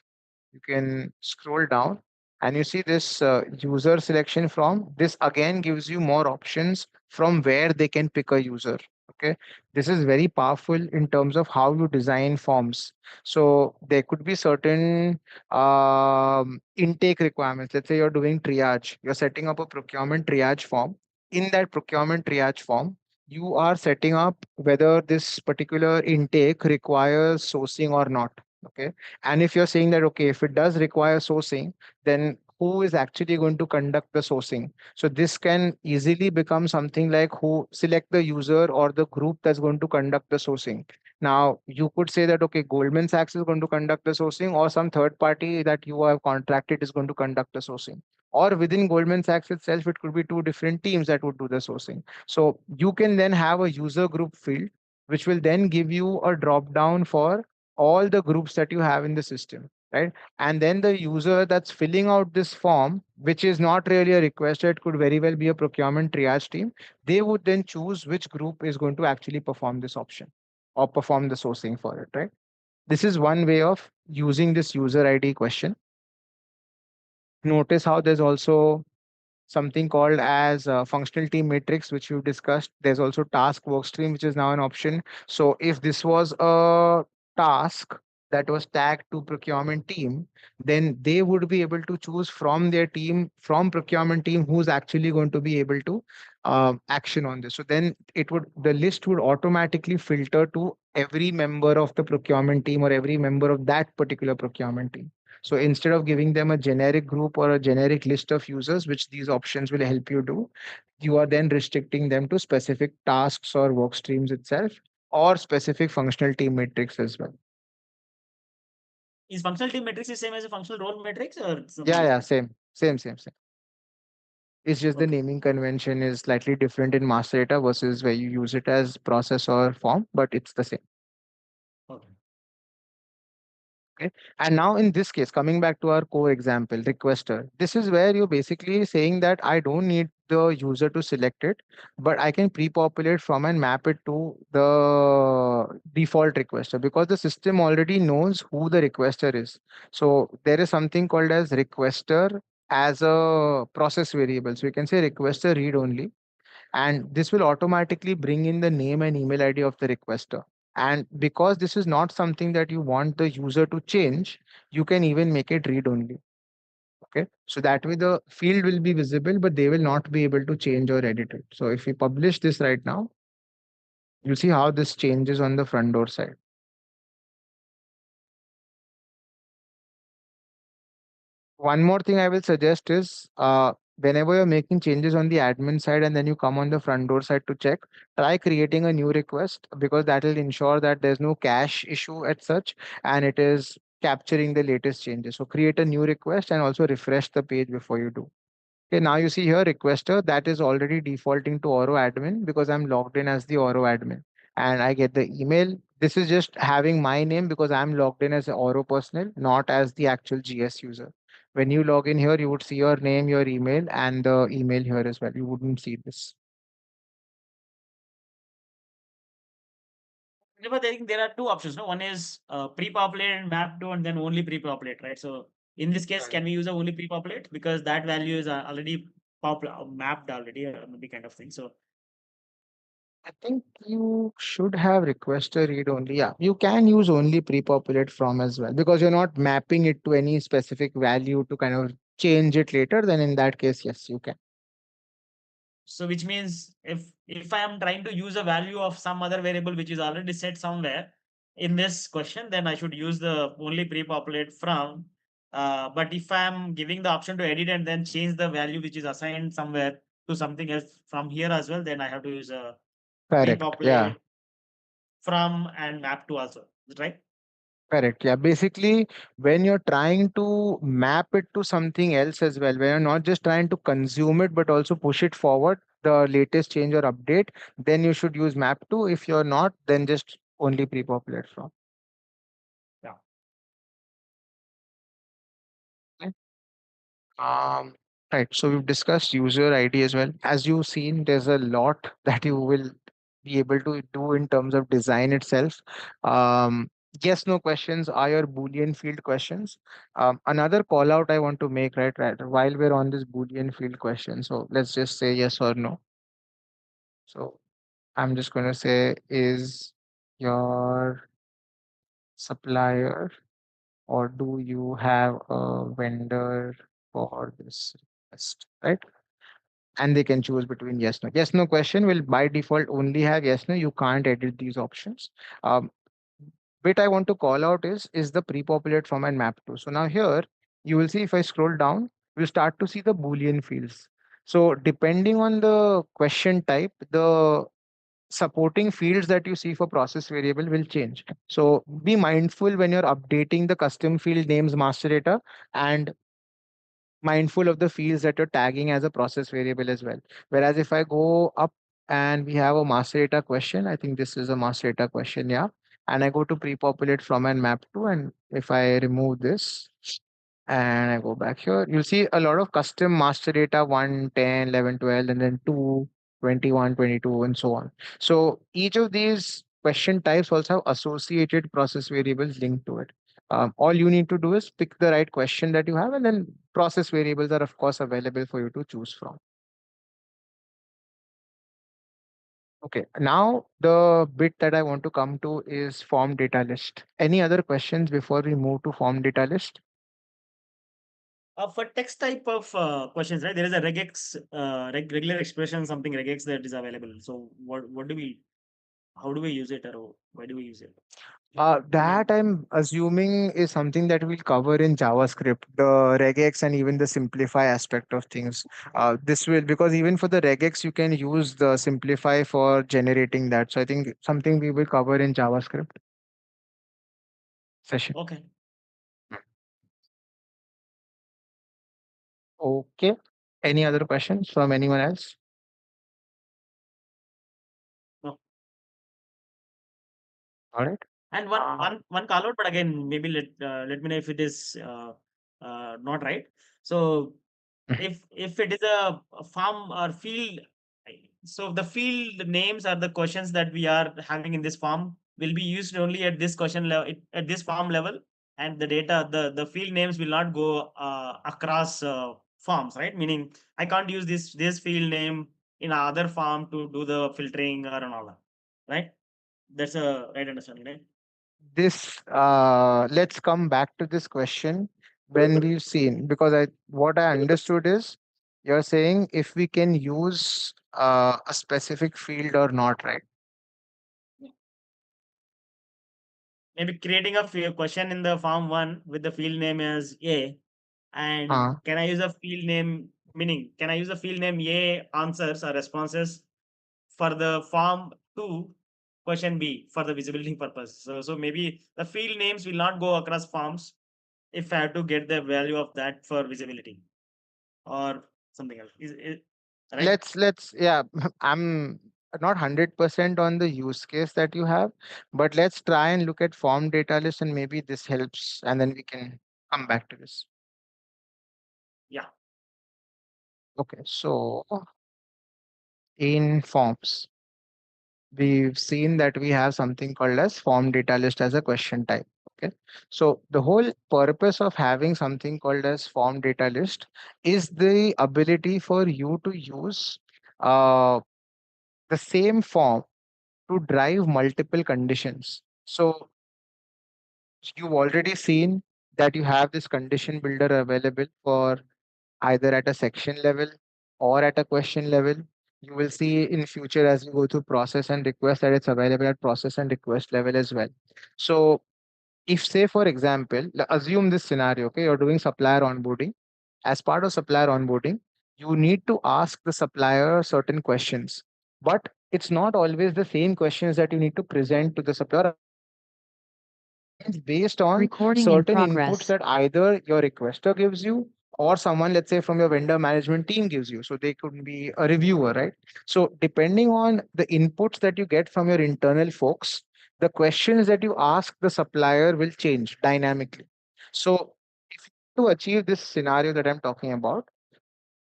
You can scroll down and you see this user selection from. This again gives you more options from where they can pick a user. Okay, this is very powerful in terms of how you design forms. So there could be certain intake requirements. Let's say you're doing triage, you're setting up a procurement triage form. In that procurement triage form, you are setting up whether this particular intake requires sourcing or not. Okay. And if you're saying that, okay, if it does require sourcing, then who is actually going to conduct the sourcing? So this can easily become something like who select the user or the group that's going to conduct the sourcing. Now you could say that, okay, Goldman Sachs is going to conduct the sourcing, or some third party that you have contracted is going to conduct the sourcing. Or within Goldman Sachs itself, it could be two different teams that would do the sourcing. So you can then have a user group field, which will then give you a drop down for all the groups that you have in the system, right? And then the user that's filling out this form, which is not really a requester, it could very well be a procurement triage team. They would then choose which group is going to actually perform this option or perform the sourcing for it, right? This is one way of using this user ID question. Notice how there's also something called as functional team matrix, which we've discussed. There's also task workstream, which is now an option. So if this was a task that was tagged to procurement team, then they would be able to choose from their team, from procurement team, who's actually going to be able to action on this. So then the list would automatically filter to every member of the procurement team or every member of that particular procurement team. So instead of giving them a generic group or a generic list of users, which these options will help you do, you are then restricting them to specific tasks or work streams itself, or specific functional team matrix as well. Is functional team matrix the same as a functional role matrix or something Yeah, yeah, different? same. It's just the Okay. naming convention is slightly different in master data versus where you use it as process or form, but it's the same. Okay. Okay. And now in this case, coming back to our core example, requester, this is where you're basically saying that I don't need the user to select it, but I can pre-populate from and map it to the default requester because the system already knows who the requester is. So there is something called as requester as a process variable. So you can say requester read only, and this will automatically bring in the name and email ID of the requester. And because this is not something that you want the user to change, you can even make it read only. Okay. So that way the field will be visible, but they will not be able to change or edit it. So if we publish this right now, you'll see how this changes on the front door side. One more thing I will suggest is whenever you're making changes on the admin side and then you come on the front door side to check, try creating a new request because that will ensure that there's no cache issue at such and it is capturing the latest changes. So create a new request and also refresh the page before you do. Okay, now you see here requester that is already defaulting to Oro admin because I'm logged in as the Oro admin and I get the email. This is just having my name because I'm logged in as a Oro personnel, not as the actual GS user. When you log in here, you would see your name, your email, and the email here as well. You wouldn't see this. But I think there are two options. No, one is pre-populate and map to, and then only pre-populate, right? So in this case, Right. can we use a only pre-populate because that value is already mapped already, maybe kind of thing. So I think you should have requester read only. Yeah, you can use only pre-populate from as well because you're not mapping it to any specific value to kind of change it later. Then in that case, yes, you can. so which means if I am trying to use a value of some other variable which is already set somewhere in this question, then I should use the only pre-populate from. But if I am giving the option to edit and then change the value which is assigned somewhere to something else from here as well, then I have to use a Correct. Yeah. pre-populate from and map to also. Is it right? Correct. Yeah. Basically, when you're trying to map it to something else as well, when you're not just trying to consume it, but also push it forward, the latest change or update, then you should use map to. If you're not, then just only pre-populate from. Yeah. Okay. Right. So we've discussed user ID as well. As you've seen, there's a lot that you will be able to do in terms of design itself. Yes, no questions are your Boolean field questions. Another call out I want to make, right, while we're on this Boolean field question. So let's just say yes or no. So I'm just going to say, is your supplier or do you have a vendor for this request, right? And they can choose between yes no. Yes no question will by default only have yes no. You can't edit these options. um, bit I want to call out is the pre-populate from and map to. So now here you will see if I scroll down, we'll start to see the Boolean fields. So depending on the question type, the supporting fields that you see for process variable will change. So be mindful when you're updating the custom field names master data and mindful of the fields that you're tagging as a process variable as well. Whereas if I go up and we have a master data question, I think this is a master data question, yeah. And I go to pre-populate from and map to, and if I remove this and I go back here, you'll see a lot of custom master data 1, 10, 11, 12, and then 2, 21, 22, and so on. So each of these question types also have associated process variables linked to it. All you need to do is pick the right question that you have, and then process variables are of course available for you to choose from. Okay, now the bit that I want to come to is form data list. Any other questions before we move to form data list? For text type of questions, right? There is a regex, regular expression, something regex that is available. So what do we, how do we use it, or why do we use it? That I'm assuming is something that we'll cover in JavaScript, the regex and even the simplify aspect of things. This will, because even for the regex, you can use the simplify for generating that. So I think something we will cover in JavaScript session. Okay. Okay. Any other questions from anyone else? No. All right. And one call out, but again, maybe let me know if it is not right. So if it is a farm or field, so the field names are the questions that we are having in this form will be used only at this question level, at this form level, and the data, the field names will not go across forms, right? Meaning I can't use this field name in other form to do the filtering or and all that, right? That's a right understanding, right? This let's come back to this question when we've seen, because I what I understood is you're saying if we can use a specific field or not, right? Maybe creating a question in the form one with the field name as A, and Uh, can I use a field name, meaning can I use a field name A answers or responses for the form two question B for the visibility purpose? So maybe the field names will not go across forms if I have to get the value of that for visibility or something else. Is right? let's yeah, I'm not 100% on the use case that you have, but let's try and look at form data list and maybe this helps and then we can come back to this. Yeah. Okay, so in forms, we've seen that we have something called as form data list as a question type. Okay. So the whole purpose of having something called as form data list is the ability for you to use uh, the same form to drive multiple conditions. So you've already seen that you have this condition builder available for either at a section level or at a question level. You will see in future as you go through process and request that it's available at process and request level as well. So if say for example, assume this scenario, okay, you're doing supplier onboarding. As part of supplier onboarding, you need to ask the supplier certain questions, but it's not always the same questions that you need to present to the supplier. It's based on Recording in certain inputs progress. that either your requester gives you or someone, let's say, from your vendor management team gives you. So they could be a reviewer, right? So depending on the inputs that you get from your internal folks, the questions that you ask the supplier will change dynamically. So if to achieve this scenario that I'm talking about,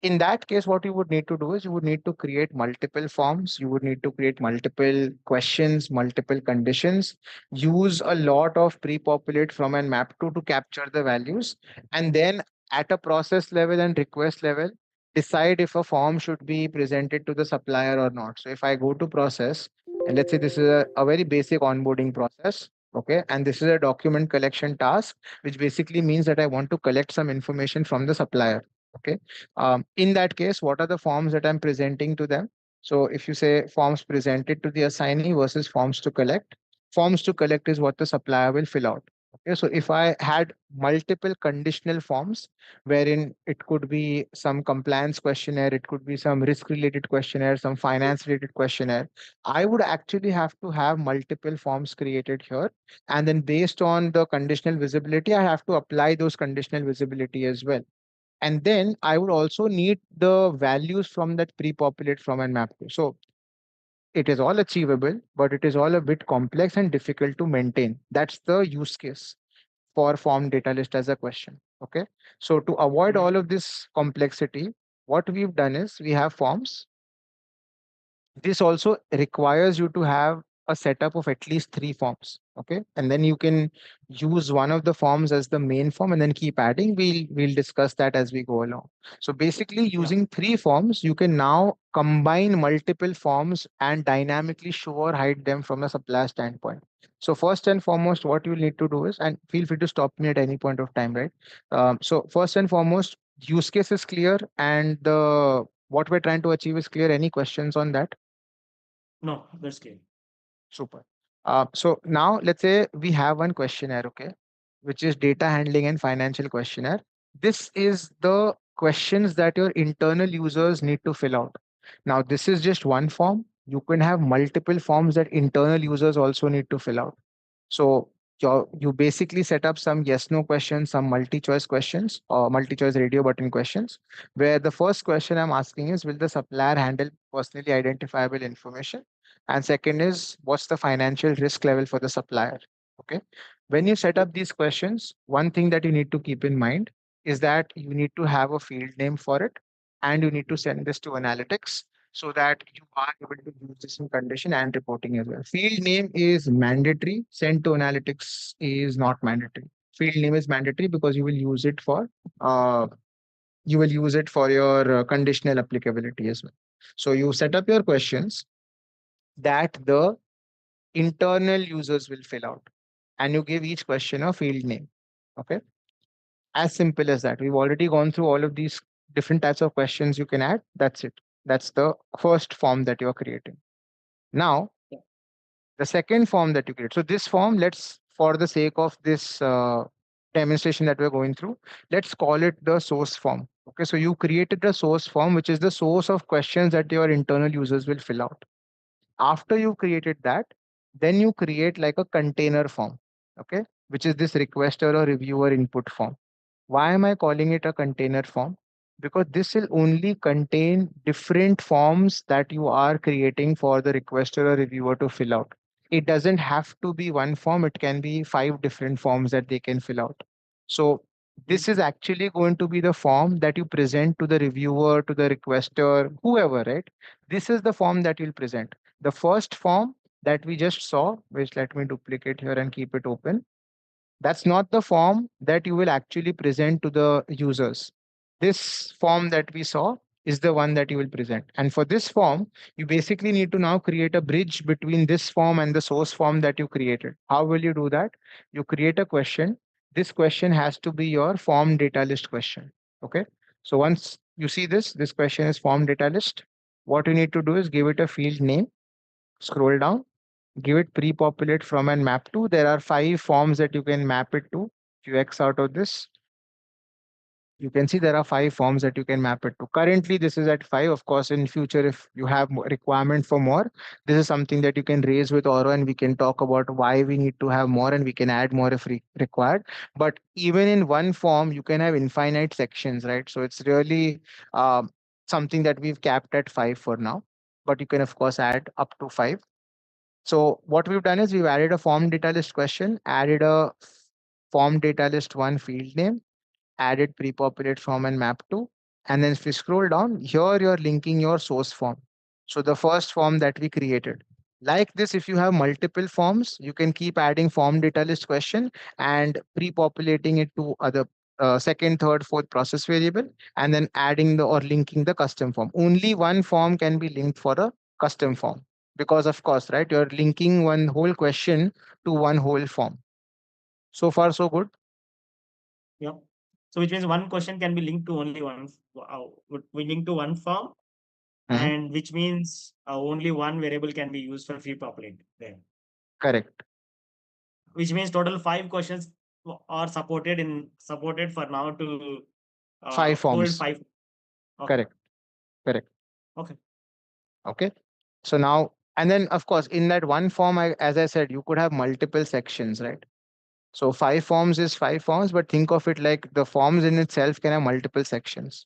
in that case, what you would need to do is you would need to create multiple forms. You would need to create multiple questions, multiple conditions, use a lot of pre-populate from and map to capture the values. And then at a process level and request level, decide if a form should be presented to the supplier or not. So if I go to process, and let's say this is a very basic onboarding process. Okay. And this is a document collection task, which basically means that I want to collect some information from the supplier. Okay. In that case, what are the forms that I'm presenting to them? So if you say forms presented to the assignee versus forms to collect is what the supplier will fill out. Okay, so if I had multiple conditional forms wherein it could be some compliance questionnaire, it could be some risk related questionnaire, some finance related questionnaire, I would actually have to have multiple forms created here. And then based on the conditional visibility, I have to apply those conditional visibility as well. And then I would also need the values from that pre-populate from and map to. So it is all achievable, but it is all a bit complex and difficult to maintain. That's the use case for form data list as a question. Okay. So to avoid Mhm. all of this complexity, what we've done is we have forms. This also requires you to have a setup of at least 3 forms. Okay, and then you can use one of the forms as the main form and then keep adding. We'll discuss that as we go along. So basically, using three forms, you can now combine multiple forms and dynamically show or hide them from a supplier standpoint. So first and foremost, what you'll need to do is, and feel free to stop me at any point of time, right? So first and foremost, use case is clear, and the what we're trying to achieve is clear. Any questions on that? No, that's clear. Super. So now let's say we have one questionnaire, okay, which is data handling and financial questionnaire. This is the questions that your internal users need to fill out. Now, this is just one form. You can have multiple forms that internal users also need to fill out. So you basically set up some yes no questions, some multi-choice questions or multi-choice radio button questions, where the first question I'm asking is, will the supplier handle personally identifiable information? And second is, what's the financial risk level for the supplier? Okay. When you set up these questions, one thing that you need to keep in mind is that you need to have a field name for it, and you need to send this to analytics so that you are able to use this in condition and reporting as well. Field name is mandatory. Send to analytics is not mandatory. Field name is mandatory because uh, you will use it for your conditional applicability as well. So you set up your questions that the internal users will fill out, and you give each question a field name. Okay, as simple as that. We've already gone through all of these different types of questions you can add. That's it. That's the first form that you're creating. Now, the second form that you create. So this form, let's, for the sake of this demonstration that we're going through, let's call it the source form. Okay, so you created the source form, which is the source of questions that your internal users will fill out. After you created that, then you create like a container form, okay, which is this requester or reviewer input form. Why am I calling it a container form? Because this will only contain different forms that you are creating for the requester or reviewer to fill out. It doesn't have to be one form, it can be five different forms that they can fill out. So this is actually going to be the form that you present to the reviewer, to the requester, whoever, right? This is the form that you'll present. The first form that we just saw, which let me duplicate here and keep it open, that's not the form that you will actually present to the users. This form that we saw is the one that you will present. And for this form, you basically need to now create a bridge between this form and the source form that you created. How will you do that? You create a question. This question has to be your form data list question. Okay. So once you see this question is form data list. What you need to do is give it a field name, scroll down, give it pre-populate from and map to. There are five forms that you can map it to. If you X out of this, you can see there are five forms that you can map it to. Currently, this is at five. Of course, in future, if you have requirement for more, this is something that you can raise with Oro, and we can talk about why we need to have more, and we can add more if required. But even in one form, you can have infinite sections, right? So it's really something that we've capped at five for now. But you can, of course, add up to five. So what we've done is we've added a form data list question, added a form data list one field name, added pre-populate form and map to. And then if we scroll down, here you're linking your source form. So the first form that we created. Like this, if you have multiple forms, you can keep adding form data list question and pre-populating it to other second, third, fourth process variable, and then adding the or linking the custom form. Only one form can be linked for a custom form because of course, right? You're linking one whole question to one whole form. So far, so good. Yeah. So which means one question can be linked to only one. We link to one form, and which means only one variable can be used for free populate there. Correct. Which means total five questions are supported for now to Five hold forms. five. Okay. Correct. Correct. Okay. Okay. So now, and then of course, in that one form, as I said, you could have multiple sections, right? So five forms is five forms, but think of it like the forms in itself can have multiple sections.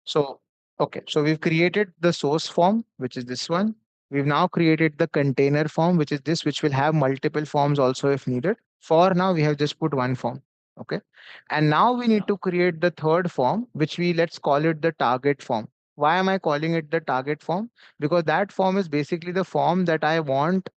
So, okay. So we've created the source form, which is this one. We've now created the container form, which is this, which will have multiple forms also if needed. For now, we have just put one form. Okay. And now we need to create the third form, which let's call it the target form. Why am I calling it the target form? Because that form is basically the form that I want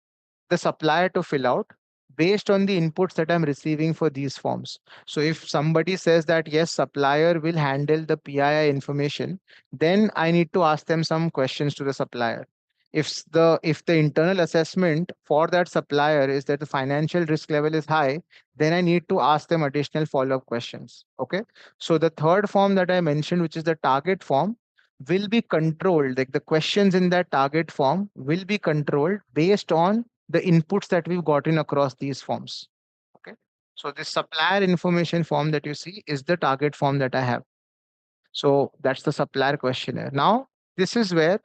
the supplier to fill out based on the inputs that I'm receiving for these forms. So if somebody says that yes, supplier will handle the PII information, then I need to ask them some questions to the supplier. If the internal assessment for that supplier is that the financial risk level is high, then I need to ask them additional follow-up questions. Okay. So the third form that I mentioned, which is the target form, will be controlled. Like the questions in that target form will be controlled based on the inputs that we've gotten across these forms. Okay. So this supplier information form that you see is the target form that I have. So that's the supplier questionnaire. Now, this is where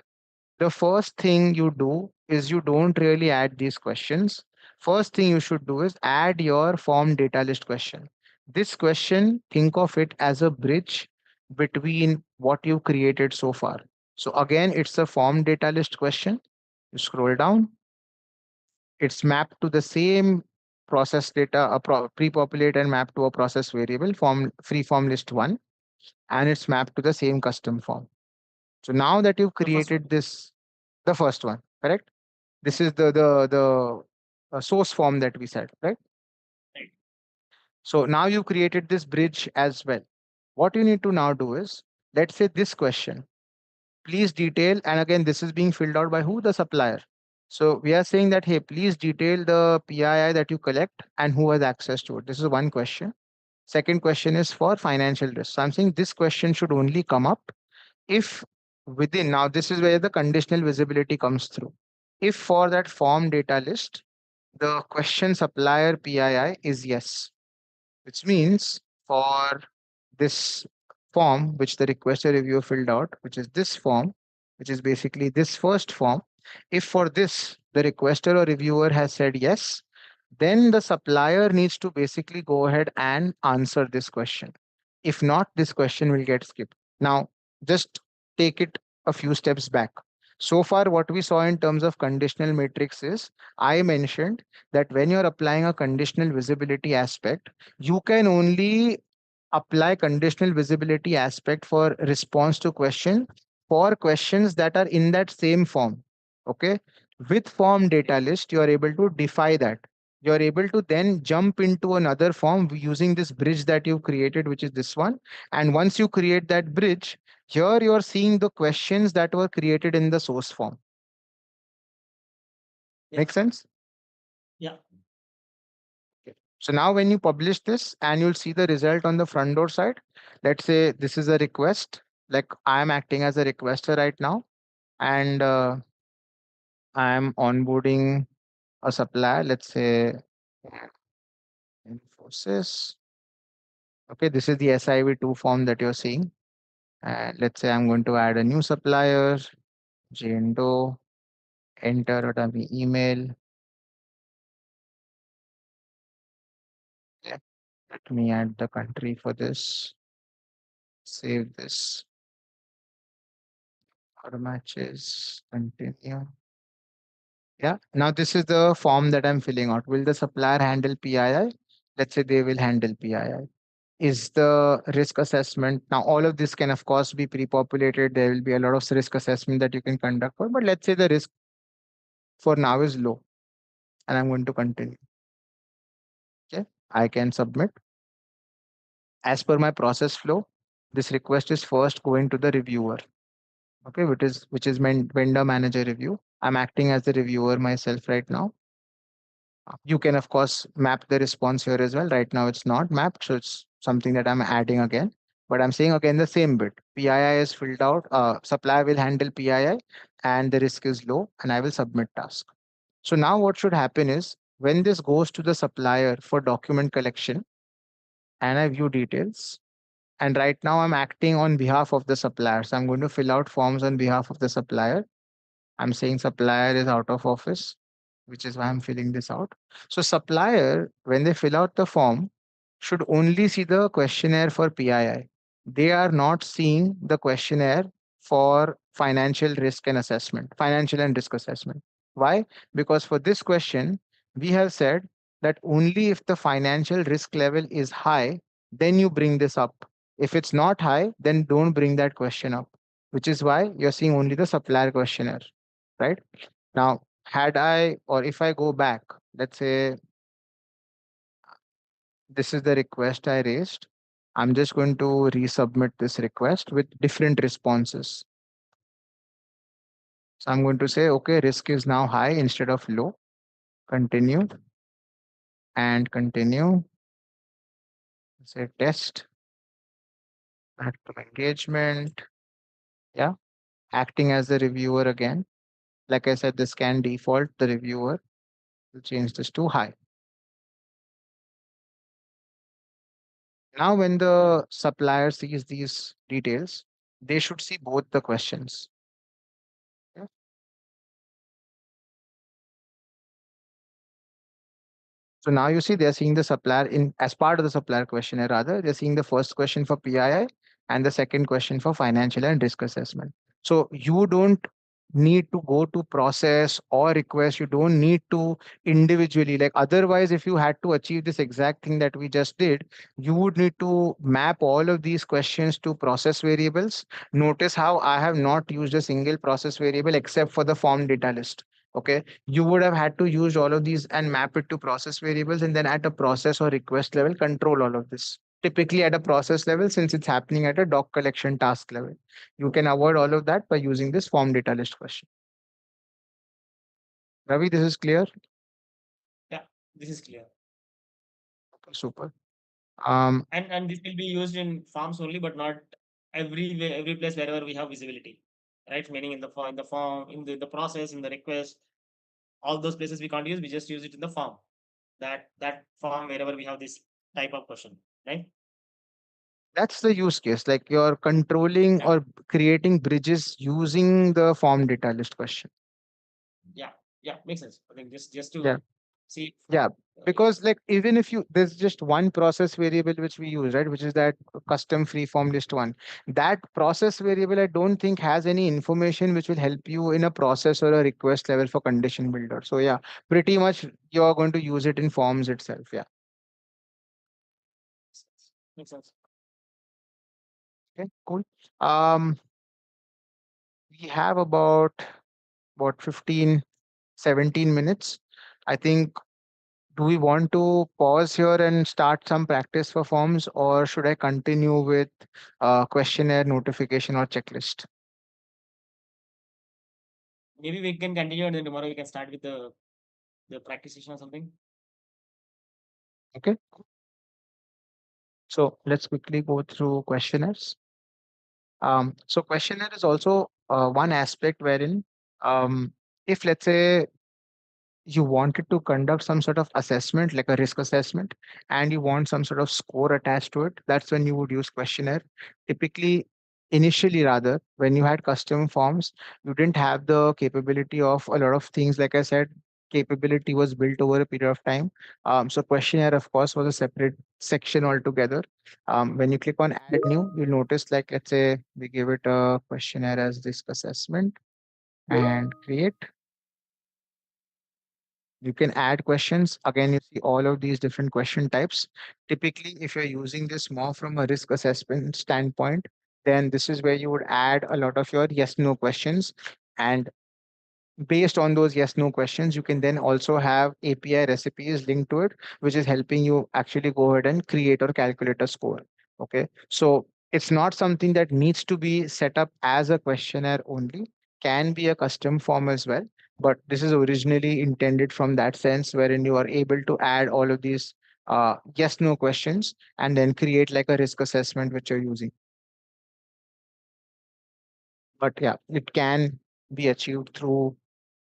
the first thing you do is you don't really add these questions. First thing you should do is add your form data list question. This question, think of it as a bridge between what you created so far. So again, it's a form data list question. You scroll down, it's mapped to the same process data, pre-populate and map to a process variable, form free form list one, and it's mapped to the same custom form. So now that you've The first one. created this, the first one, correct? This is the source form that we said, right? Right. So now you've created this bridge as well. What you need to now do is, let's say this question, please detail, and again, this is being filled out by who? The supplier. So we are saying that, hey, please detail the PII that you collect and who has access to it. This is one question. Second question is for financial risk. So I'm saying this question should only come up if within, now this is where the conditional visibility comes through. If for that form data list, the question supplier PII is yes, which means for this form, which the requester reviewer filled out, which is this form, which is basically this first form, if for this the requester or reviewer has said yes, then the supplier needs to basically go ahead and answer this question. If not, this question will get skipped. Now, just take it a few steps back. So far, what we saw in terms of conditional matrix is I mentioned that when you're applying a conditional visibility aspect, you can only apply conditional visibility aspect for response to question for questions that are in that same form. Okay. With form data list, you are able to defy that. You're able to then jump into another form using this bridge that you've created, which is this one. And once you create that bridge, here you're seeing the questions that were created in the source form. Yeah. Make sense? Yeah. So now when you publish this and you'll see the result on the front door side, let's say this is a request, like I'm acting as a requester right now, and I'm onboarding a supplier, let's say Infosys. Okay, this is the SIV2 form that you're seeing. And let's say I'm going to add a new supplier, Jane Doe, enter a dummy email. Yeah, let me add the country for this. Save this. Order matches, continue. Yeah, now this is the form that I'm filling out. Will the supplier handle PII? Let's say they will handle PII. Is the risk assessment, now all of this can of course be pre-populated. There will be a lot of risk assessment that you can conduct for, but let's say the risk for now is low and I'm going to continue. Okay, I can submit. As per my process flow, this request is first going to the reviewer. Okay, which is vendor manager review. I'm acting as the reviewer myself right now. You can, of course, map the response here as well. Right now, it's not mapped, so it's something that I'm adding again. But I'm saying again the same bit. PII is filled out. Supplier will handle PII, and the risk is low, and I will submit task. So now what should happen is when this goes to the supplier for document collection, and I view details, and right now I'm acting on behalf of the supplier. So I'm going to fill out forms on behalf of the supplier. I'm saying supplier is out of office, which is why I'm filling this out. So supplier, when they fill out the form, should only see the questionnaire for PII. They are not seeing the questionnaire for financial risk and assessment, financial and risk assessment. Why? Because for this question, we have said that only if the financial risk level is high, then you bring this up. If it's not high, then don't bring that question up, which is why you're seeing only the supplier questionnaire, right? Now, had I, or if I go back, let's say this is the request I raised. I'm just going to resubmit this request with different responses. So I'm going to say, okay, risk is now high instead of low. Continue and continue. Say test, active engagement. Yeah, acting as the reviewer again. Like I said, this can default the reviewer. We'll change this to high. Now, when the supplier sees these details, they should see both the questions. Yeah. So now you see they're seeing the supplier in as part of the supplier questionnaire, rather, they're seeing the first question for PII and the second question for financial and risk assessment. So you don't need to go to process or request. You don't need to individually, like otherwise, if you had to achieve this exact thing that we just did, you would need to map all of these questions to process variables. Notice how I have not used a single process variable except for the form data list. Okay, you would have had to use all of these and map it to process variables, and then at a process or request level control all of this. Typically at a process level, since it's happening at a doc collection task level, you can avoid all of that by using this form data list question. Ravi, this is clear? Yeah, this is clear. Okay, super. And this will be used in forms only, but not every place wherever we have visibility, right? Meaning in the form, in the process, in the request, all those places we can't use. We just use it in the form. That form wherever we have this type of question, right? That's the use case, like you're controlling Yeah. or creating bridges using the form data list question. Yeah, makes sense. I think just to Yeah. see. Yeah, because like even if you there's just one process variable which we use, right, which is that custom free form list one. That process variable I don't think has any information which will help you in a process or a request level for condition builder. So yeah, pretty much you're going to use it in forms itself. Yeah. Makes sense. Okay, cool. Um, we have about 15, 17 minutes. I think, do we want to pause here and start some practice for forms, or should I continue with questionnaire, notification, or checklist? Maybe we can continue and then tomorrow we can start with the practice session or something. Okay. So let's quickly go through questionnaires. So questionnaire is also one aspect wherein, if let's say you wanted to conduct some sort of assessment, like a risk assessment, and you want some sort of score attached to it, that's when you would use questionnaire. Typically, initially, rather, when you had custom forms, you didn't have the capability of a lot of things. Like I said, capability was built over a period of time. So questionnaire, of course, was a separate section altogether. When you click on add new, you'll notice, like, let's say we give it a questionnaire as risk assessment and create. You can add questions. Again, you see all of these different question types. Typically, if you're using this more from a risk assessment standpoint, then this is where you would add a lot of your yes, no questions. And based on those yes, no questions, you can then also have API recipes linked to it, which is helping you actually go ahead and create or calculate a score. Okay. So it's not something that needs to be set up as a questionnaire only, can be a custom form as well. But this is originally intended from that sense, wherein you are able to add all of these yes, no questions and then create like a risk assessment which you're using. But yeah, it can be achieved through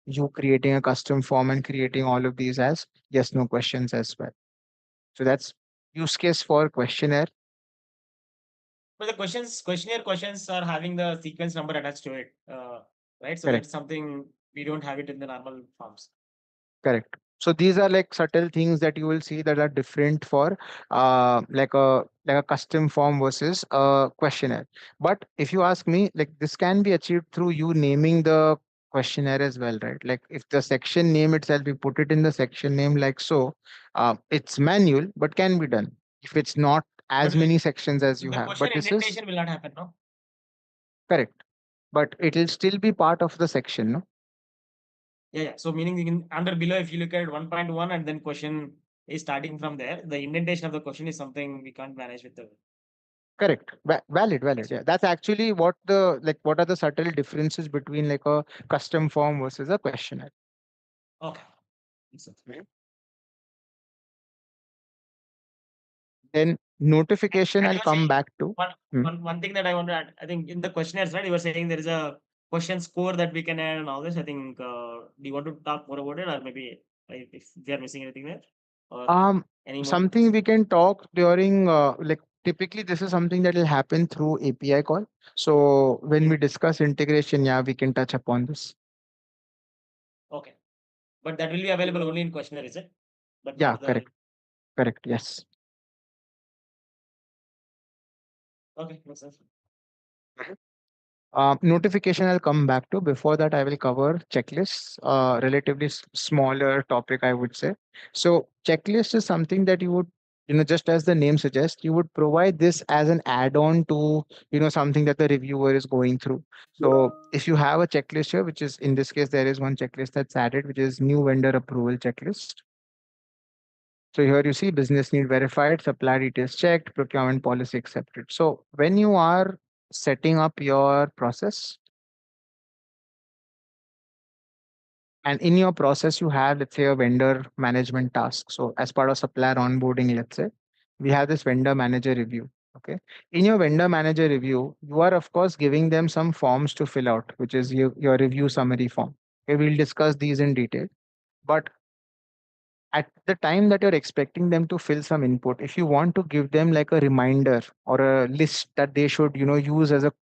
you creating a custom form and creating all of these as yes no questions as well. So that's use case for questionnaire. But the questionnaire questions are having the sequence number attached to it, right? So Correct. that's something we don't have it in the normal forms. Correct. So these are like subtle things that you will see that are different for like a custom form versus a questionnaire. But if you ask me, like this can be achieved through you naming the questionnaire as well, right? Like if the section name itself, we put it in the section name like so, it's manual, but can be done if it's not as But many sections as you the have. question But this is indentation will not happen, no? correct. But it'll still be part of the section, no? Yeah. So meaning you can under below, if you look at 1.1 and then question is starting from there. The indentation of the question is something we can't manage with the. Correct. Valid. Yeah, that's actually what the like. What are the subtle differences between like a custom form versus a questionnaire? Okay. Makes sense. Then notification, And I'll you were come saying back to. Hmm. one thing that I want to add, I think in the questionnaires, right? You were saying there is a question score that we can add and all this. I think, do you want to talk more about it, or maybe if we are missing anything there, or any more? Something we can talk during like typically this is something that will happen through API call. So when we discuss integration, yeah, we can touch upon this. Okay, but that will be available only in questionnaire, is it? But Yeah, not the. correct. Yes. Okay, makes sense. Notification I'll come back to. Before that, I will cover checklists, relatively smaller topic, I would say. So checklist is something that you would, just as the name suggests, you would provide this as an add-on to, something that the reviewer is going through. So if you have a checklist here, which is in this case, there is one checklist that's added, which is new vendor approval checklist. So here you see business need verified, supply details checked, procurement policy accepted. So when you are setting up your process, and in your process, you have, let's say, a vendor management task. So as part of supplier onboarding, let's say, we have this vendor manager review. Okay. In your vendor manager review, you are, of course, giving them some forms to fill out, which is your review summary form. Okay, we'll discuss these in detail. But at the time that you're expecting them to fill some input, if you want to give them like a reminder or a list that they should use as a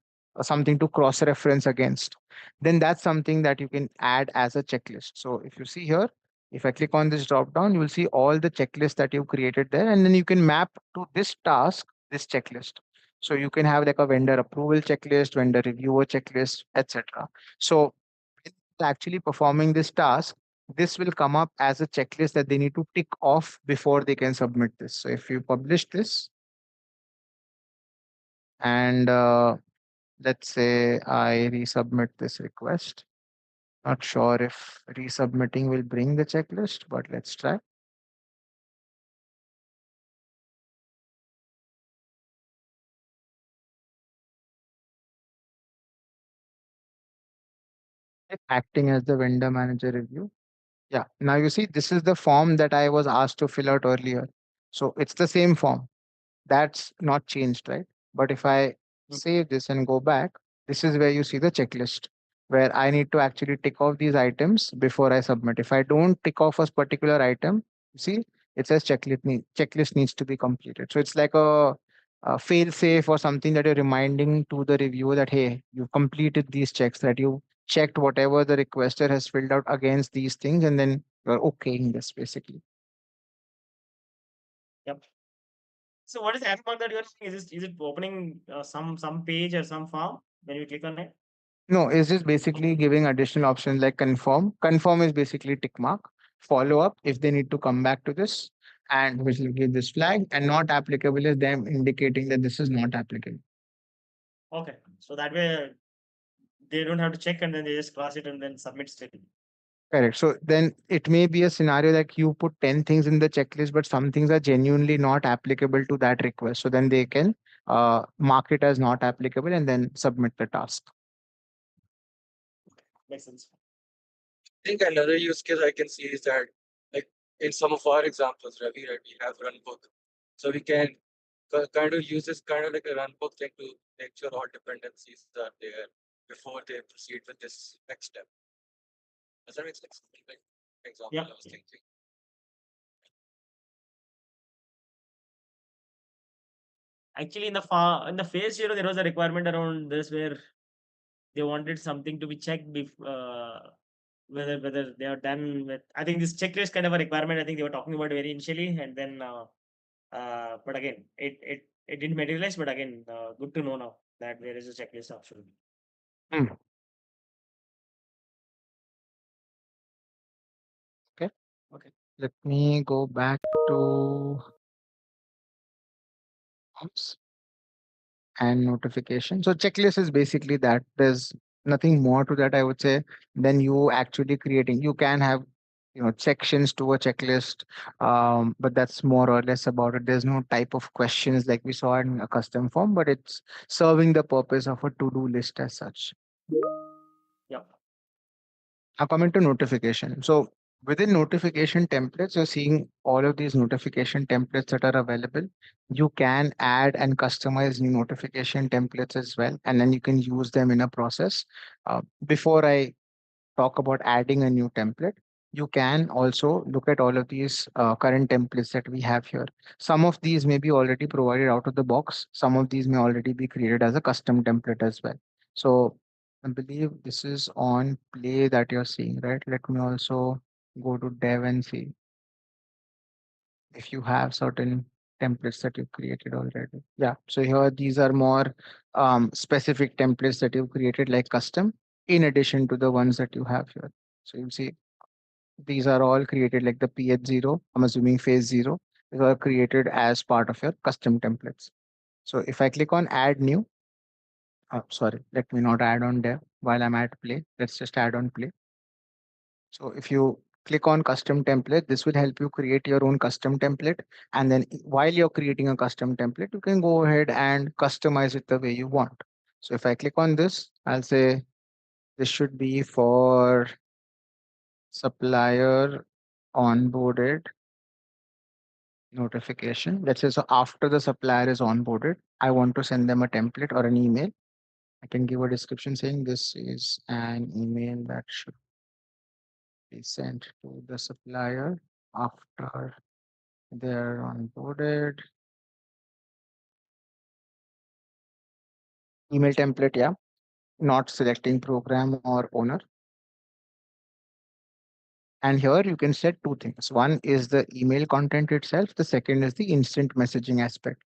something to cross reference against, then that's something that you can add as a checklist. So if you see here, if I click on this drop down, you will see all the checklists that you've created there, and then you can map to this task this checklist. So you can have like a vendor approval checklist, vendor reviewer checklist, etc. So actually performing this task, this will come up as a checklist that they need to tick off before they can submit this. So if you publish this and let's say I resubmit this request, not sure if resubmitting will bring the checklist, but let's try. Acting as the vendor manager review. Yeah, now you see, this is the form that I was asked to fill out earlier. So it's the same form. That's not changed, right? But if I save this and go back, this is where you see the checklist, where I need to actually tick off these items before I submit. If I don't tick off a particular item, you see, it says checklist needs to be completed. So it's like a fail safe or something that you're reminding to the reviewer that, hey, you completed these checks, that you checked whatever the requester has filled out against these things, and then you're okaying this basically. Yep. So what is the app that you're saying? Is it opening some page or some form when you click on it? No, it's just basically giving additional options like confirm. Confirm is basically tick mark. Follow up if they need to come back to this, and which will give this flag, and not applicable is them indicating that this is not applicable. Okay, so that way they don't have to check and then they just cross it and then submit straight. Correct. So then it may be a scenario like you put 10 things in the checklist, but some things are genuinely not applicable to that request. So then they can mark it as not applicable and then submit the task. Makes sense. I think another use case I can see is that, like in some of our examples, Ravi, right, we have runbook, so we can kind of use this kind of like a runbook thing to make sure all dependencies are there before they proceed with this next step. Does that make sense? Like example, Yeah. I was thinking. Actually, in the phase 0, there was a requirement around this where they wanted something to be checked whether they are done with. I think this checklist kind of a requirement. I think they were talking about very initially, and then but again, it didn't materialize. But again, good to know now that there is a checklist option. Okay. Okay. Let me go back to oops, and notification. So checklist is basically that. There's nothing more to that, I would say, than you actually creating. You can have sections to a checklist, but that's more or less about it. There's no type of questions like we saw in a custom form, but it's serving the purpose of a to-do list as such. Yeah. Now coming to notification. So within notification templates, you're seeing all of these notification templates that are available. You can add and customize new notification templates as well, and then you can use them in a process. Before I talk about adding a new template, you can also look at all of these current templates that we have here. Some of these may be already provided out of the box. Some of these may already be created as a custom template as well. So I believe this is on play that you're seeing, right? Let me also go to dev and see if you have certain templates that you've created already. Yeah, so here these are more specific templates that you've created like custom in addition to the ones that you have here. So you see these are all created like the PH0, I'm assuming phase 0, these are created as part of your custom templates. So if I click on add new, sorry, let me not add on dev while I'm at play. Let's just add on play. So if you click on custom template, this will help you create your own custom template. And then while you're creating a custom template, you can go ahead and customize it the way you want. So if I click on this, I'll say this should be for supplier onboarded notification. Let's say, so after the supplier is onboarded, I want to send them a template or an email. I can give a description saying this is an email that should be sent to the supplier after they're onboarded. Email template, yeah. Not selecting program or owner. And here you can set two things. One is the email content itself. The second is the instant messaging aspect.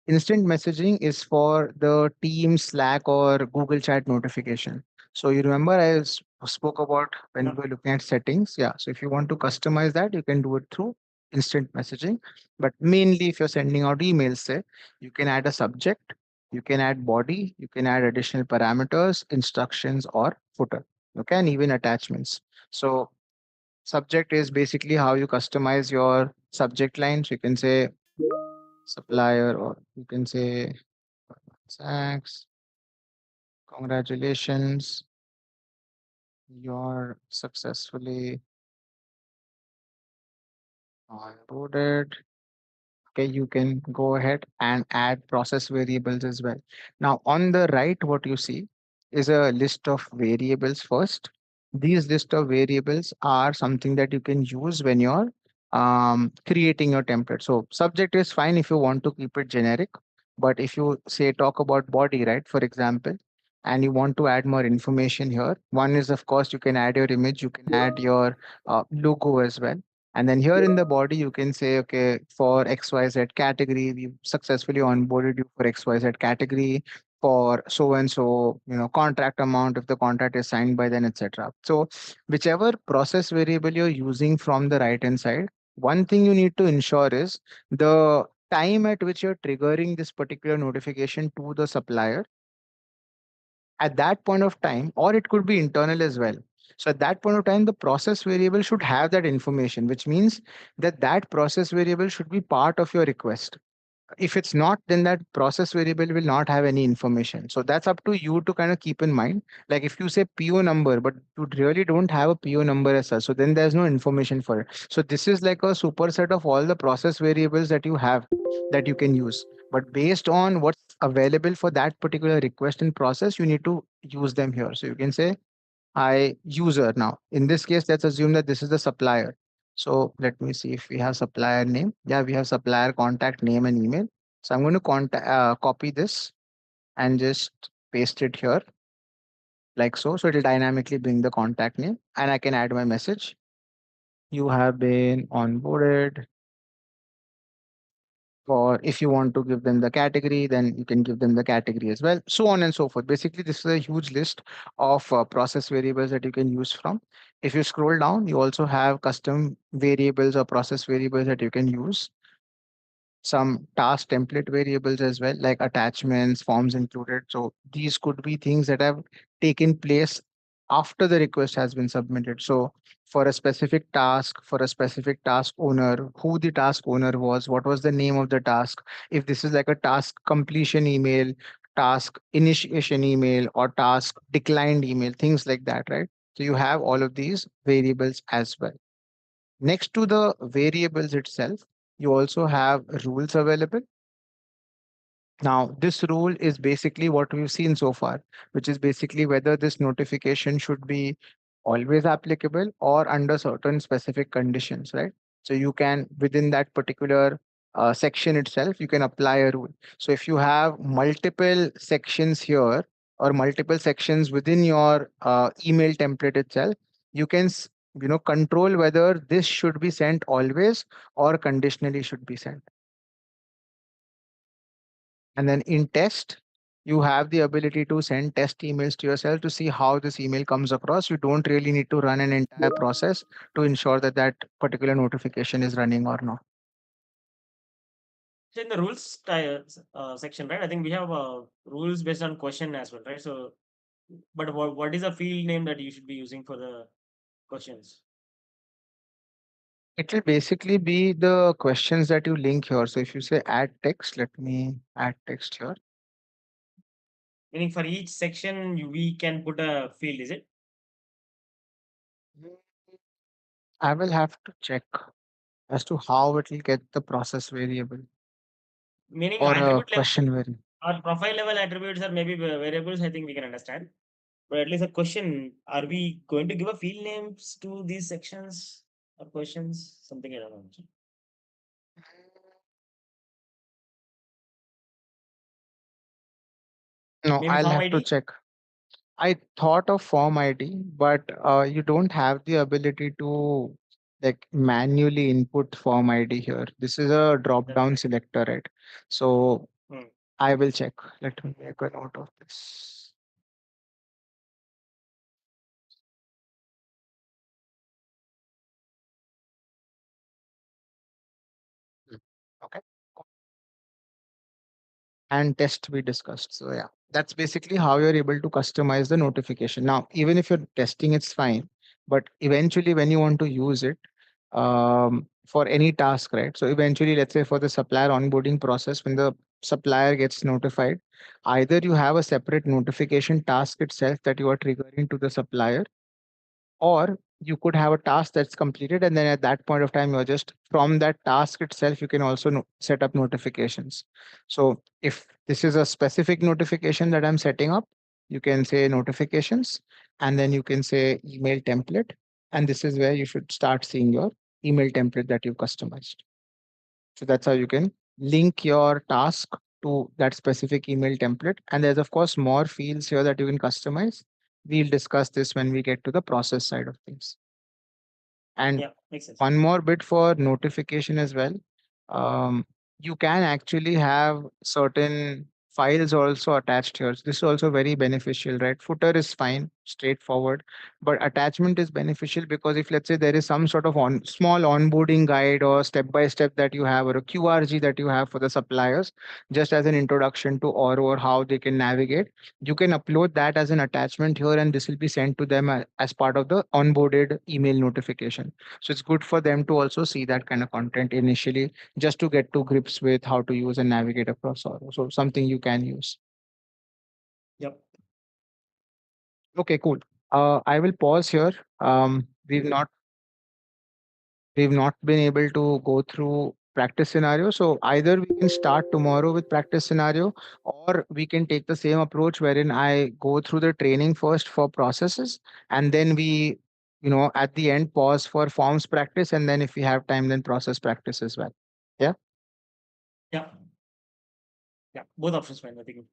Instant messaging is for the team Slack or Google Chat notification. So you remember spoke about when we were looking at settings. Yeah. So if you want to customize that, you can do it through instant messaging. But mainly if you're sending out emails, say, you can add a subject, you can add body, you can add additional parameters, instructions, or footer. Okay, and even attachments. So subject is basically how you customize your subject line. So you can say supplier, or you can say thanks, congratulations, you're successfully onboarded. Okay, you can go ahead and add process variables as well. Now on the right, what you see is a list of variables first. These list of variables are something that you can use when you're creating your template. So subject is fine if you want to keep it generic, but if you say talk about body, right, for example, and you want to add more information here, one is of course you can add your image, you can add your logo as well. And then here in the body, you can say, okay, for XYZ category, we successfully onboarded you for XYZ category for so and so, contract amount if the contract is signed by then, etc. So whichever process variable you're using from the right hand side, one thing you need to ensure is the time at which you're triggering this particular notification to the supplier at that point of time, or it could be internal as well. So at that point of time, the process variable should have that information, which means that that process variable should be part of your request. If it's not, then that process variable will not have any information. So that's up to you to kind of keep in mind. Like if you say PO number, but you really don't have a PO number as such, so then there's no information for it. So this is like a superset of all the process variables that you have that you can use. But based on what's available for that particular request and process, you need to use them here. So you can say I user now. In this case, let's assume that this is the supplier. So let me see if we have supplier name. Yeah, we have supplier contact name and email. So I'm going to copy this and just paste it here like so. So it'll dynamically bring the contact name and I can add my message. You have been onboarded. Or if you want to give them the category, then you can give them the category as well, so on and so forth. Basically, this is a huge list of process variables that you can use from. If you scroll down, you also have custom variables or process variables that you can use. Some task template variables as well, like attachments, forms included. So these could be things that have taken place after the request has been submitted. So for a specific task, for a specific task owner, who the task owner was, what was the name of the task, if this is like a task completion email, task initiation email, or task declined email, things like that, right? So you have all of these variables as well. Next to the variables itself, you also have rules available. Now, this rule is basically what we've seen so far, which is basically whether this notification should be always applicable or under certain specific conditions, right? So you can, within that particular section itself, you can apply a rule. So if you have multiple sections here or multiple sections within your email template itself, you can, control whether this should be sent always or conditionally should be sent. And then in test, you have the ability to send test emails to yourself to see how this email comes across. You don't really need to run an entire process to ensure that that particular notification is running or not. So in the rules section, right? I think we have rules based on question as well, right? So, but what is a field name that you should be using for the questions? It will basically be the questions that you link here. So if you say add text, let me add text here. Meaning for each section, we can put a field, is it? I will have to check as to how it will get the process variable Meaning or a attribute level question variable. or profile level attributes are maybe variables. I think we can understand. But at least a question: are we going to give a field names to these sections or questions? Something I don't know. No, Maybe I'll form have to ID. check. I thought of form ID, but you don't have the ability to like manually input form ID here. This is a drop That's down right. selector, right? So Hmm. I will check. Let me make a note of this. Hmm. Okay. And test we discussed. So yeah, that's basically how you're able to customize the notification. Now, even if you're testing, it's fine. But eventually, when you want to use it, for any task, right? So eventually, let's say for the supplier onboarding process, when the supplier gets notified, either you have a separate notification task itself that you are triggering to the supplier, or you could have a task that's completed, and then at that point of time, you're just from that task itself, you can also set up notifications. So if this is a specific notification that I'm setting up, you can say notifications, and then you can say email template. And this is where you should start seeing your email template that you've customized. So that's how you can link your task to that specific email template. And there's, of course, more fields here that you can customize. We'll discuss this when we get to the process side of things. And Yeah, makes sense. one more bit for notification as well. You can actually have certain files also attached here. So this is also very beneficial, right? Footer is fine, straightforward, but attachment is beneficial because if let's say there is some sort of small onboarding guide or step by step that you have or a QRG that you have for the suppliers, just as an introduction to Oro or how they can navigate, you can upload that as an attachment here, and this will be sent to them as part of the onboarded email notification. So it's good for them to also see that kind of content initially, just to get to grips with how to use and navigate across Oro. So something you can use. Yep. Okay, cool. I will pause here. We've not been able to go through practice scenario. So either we can start tomorrow with practice scenario, or we can take the same approach wherein I go through the training first for processes, and then we, at the end pause for forms practice, and then if we have time, then process practice as well. Yeah. Yeah. Yeah. Both options fine. I think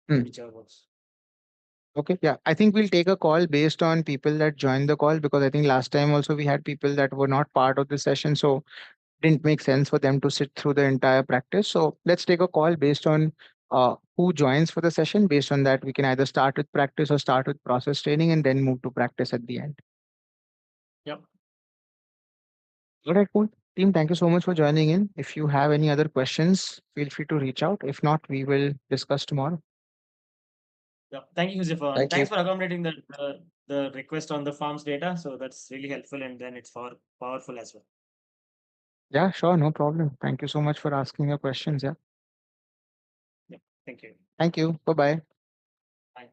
Hmm. whichever works. Okay. Yeah. I think we'll take a call based on people that joined the call, because I think last time also we had people that were not part of the session. So didn't make sense for them to sit through the entire practice. So let's take a call based on who joins for the session. Based on that, we can either start with practice or start with process training and then move to practice at the end. Yep. All right, cool. Team, thank you so much for joining in. If you have any other questions, feel free to reach out. If not, we will discuss tomorrow. Yeah. Thank you, Josefa. And Thank you. thanks for accommodating the request on the farms data. So that's really helpful, and then it's powerful as well. Yeah, sure, no problem. Thank you so much for asking your questions. Yeah. Yeah. Thank you. Thank you. Bye bye. Bye.